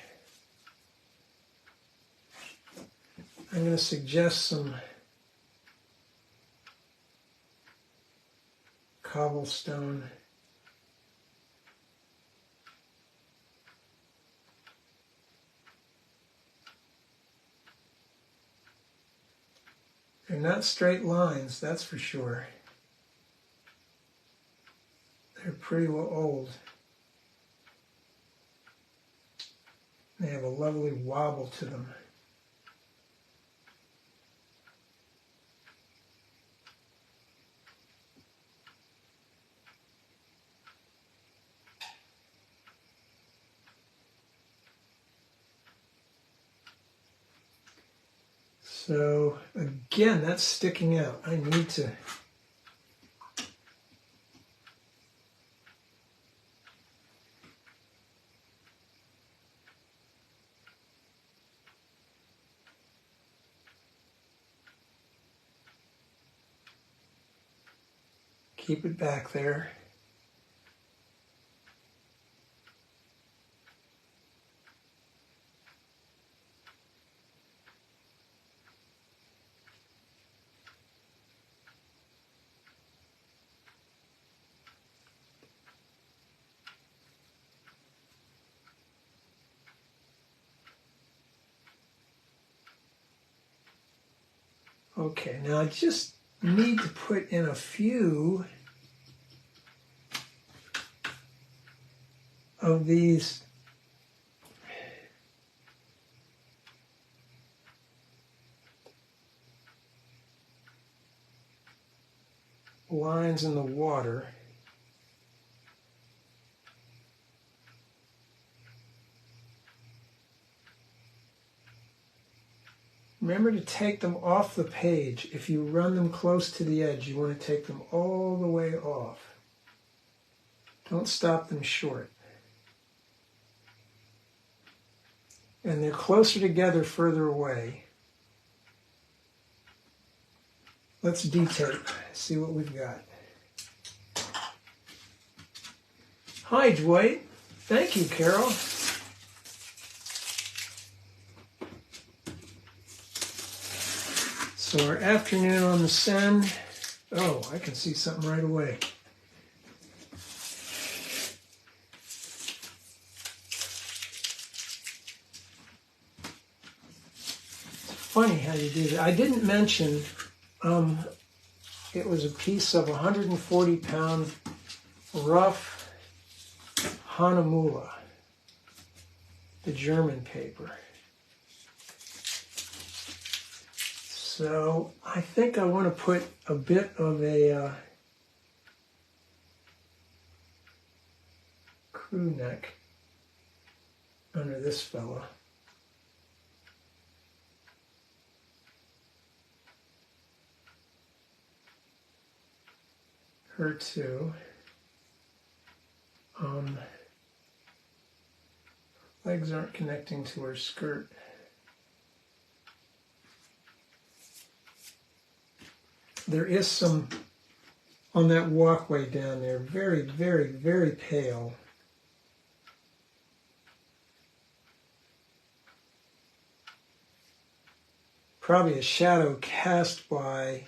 I'm going to suggest some cobblestone. They're not straight lines, that's for sure. They're pretty well old. They have a lovely wobble to them. So again, that's sticking out. I need to keep it back there. Okay, now I just need to put in a few of these lines in the water. Remember to take them off the page. If you run them close to the edge, you want to take them all the way off. Don't stop them short. And they're closer together further away. Let's detape, see what we've got. Hi, Dwight. Thank you, Carol. So our afternoon on the Seine. Oh, I can see something right away. It's funny how you do that. I didn't mention it was a piece of 140-pound rough Hahnemühle, the German paper. So I think I want to put a bit of a crew neck under this fella. Her too. Legs aren't connecting to her skirt. There is some on that walkway down there, very, very, very pale. Probably a shadow cast by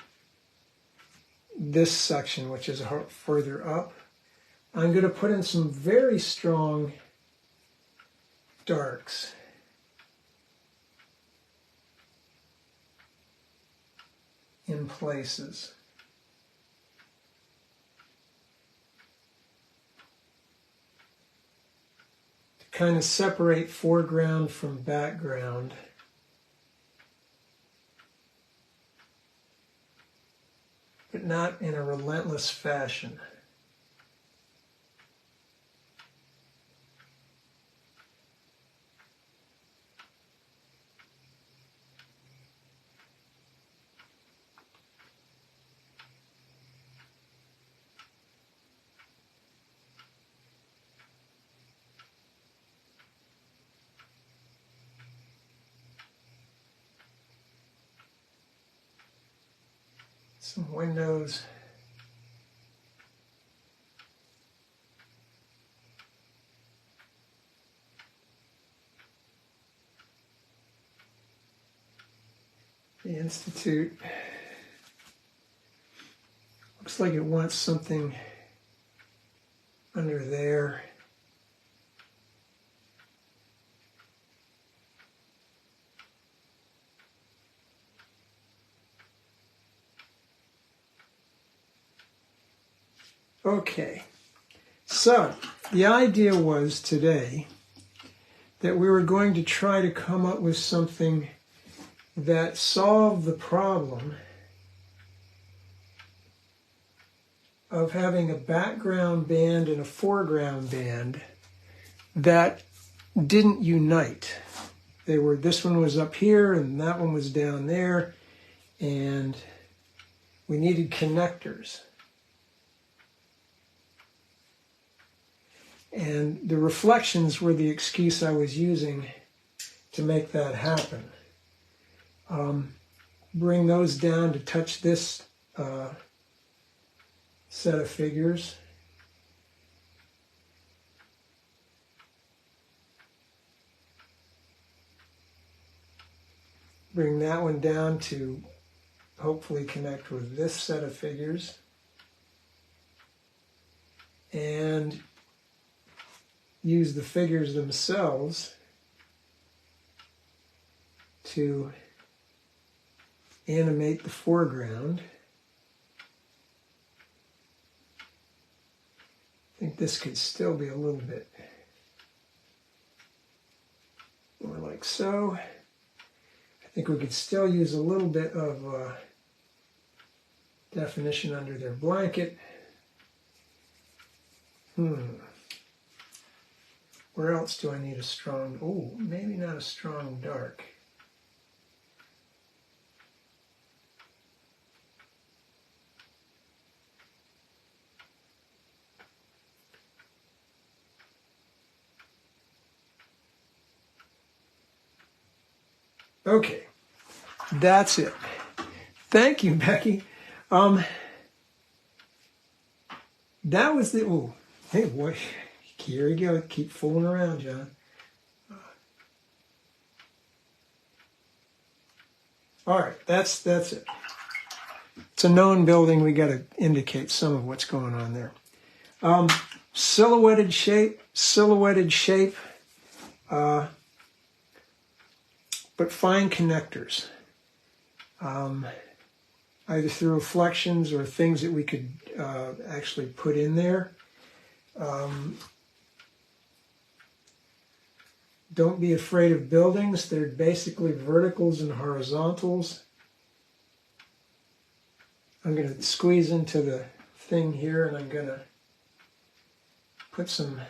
this section, which is further up. I'm going to put in some very strong darks. In places. To kind of separate foreground from background. But not in a relentless fashion. Some windows. The Institute. Looks like it wants something under there. Okay, So the idea was today that we were going to try to come up with something that solved the problem of having a background band and a foreground band that didn't unite. This one was up here and that one was down there, and we needed connectors. And the reflections were the excuse I was using to make that happen. Bring those down to touch this set of figures. Bring that one down to hopefully connect with this set of figures. And use the figures themselves to animate the foreground. I think this could still be a little bit more like so. I think we could still use a little bit of definition under their blanket. Where else do I need a strong, maybe not a strong dark. Okay, that's it. Thank you, Becky. That was the, hey boy, here you go. Keep fooling around, John. All right, that's it. It's a known building. We got to indicate some of what's going on there. Silhouetted shape, but fine connectors. Either through reflections or things that we could actually put in there. Don't be afraid of buildings. They're basically verticals and horizontals. I'm going to squeeze into the thing here, and I'm going to put some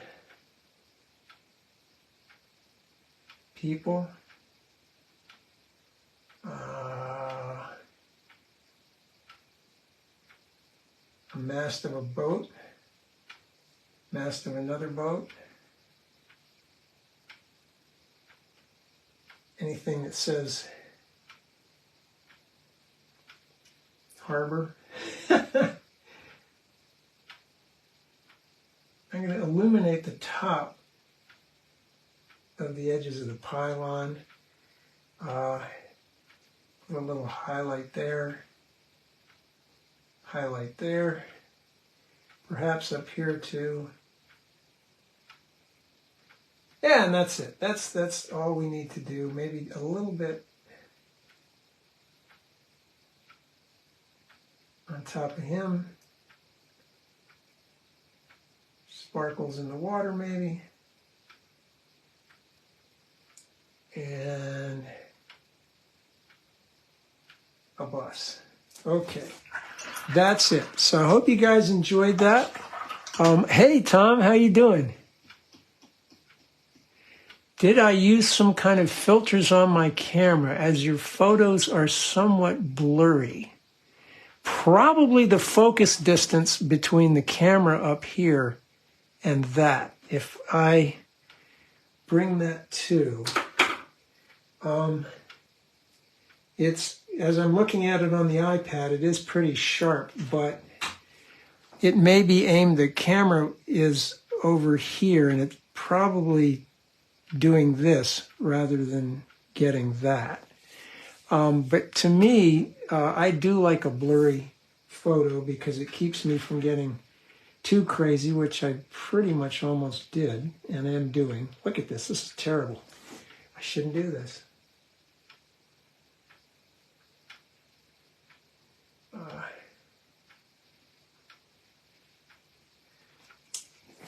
people. A mast of a boat, mast of another boat. Anything that says harbor. I'm going to illuminate the top of the edges of the pylon. Put a little highlight there. Highlight there. Perhaps up here too. Yeah, and that's it. That's all we need to do. Maybe a little bit on top of him. Sparkles in the water maybe. And a bus. Okay, that's it. So I hope you guys enjoyed that. Hey Tom, how you doing? Did I use some kind of filters on my camera as your photos are somewhat blurry? Probably the focus distance between the camera up here and that. If I bring that to, it's, as I'm looking at it on the iPad, it is pretty sharp, but it may be aimed, the camera is over here and it's probably doing this rather than getting that. But to me, I do like a blurry photo because it keeps me from getting too crazy, which I pretty much almost did and am doing. Look at this. This is terrible. I shouldn't do this.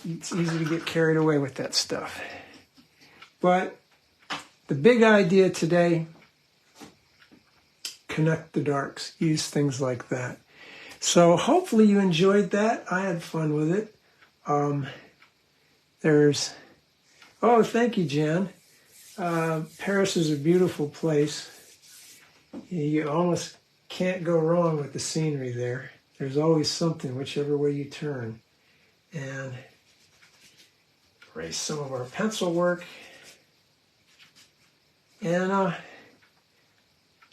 it's easy to get carried away with that stuff. But the big idea today, connect the darks, use things like that. So hopefully you enjoyed that. I had fun with it. Oh, thank you, Jan. Paris is a beautiful place. You almost can't go wrong with the scenery there. There's always something, whichever way you turn. And erase some of our pencil work. And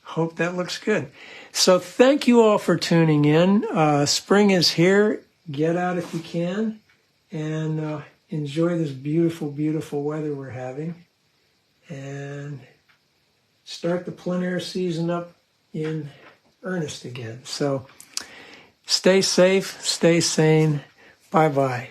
hope that looks good. So thank you all for tuning in. Spring is here. Get out if you can. And enjoy this beautiful, beautiful weather we're having. And start the plein air season up in earnest again. So stay safe, stay sane. Bye-bye.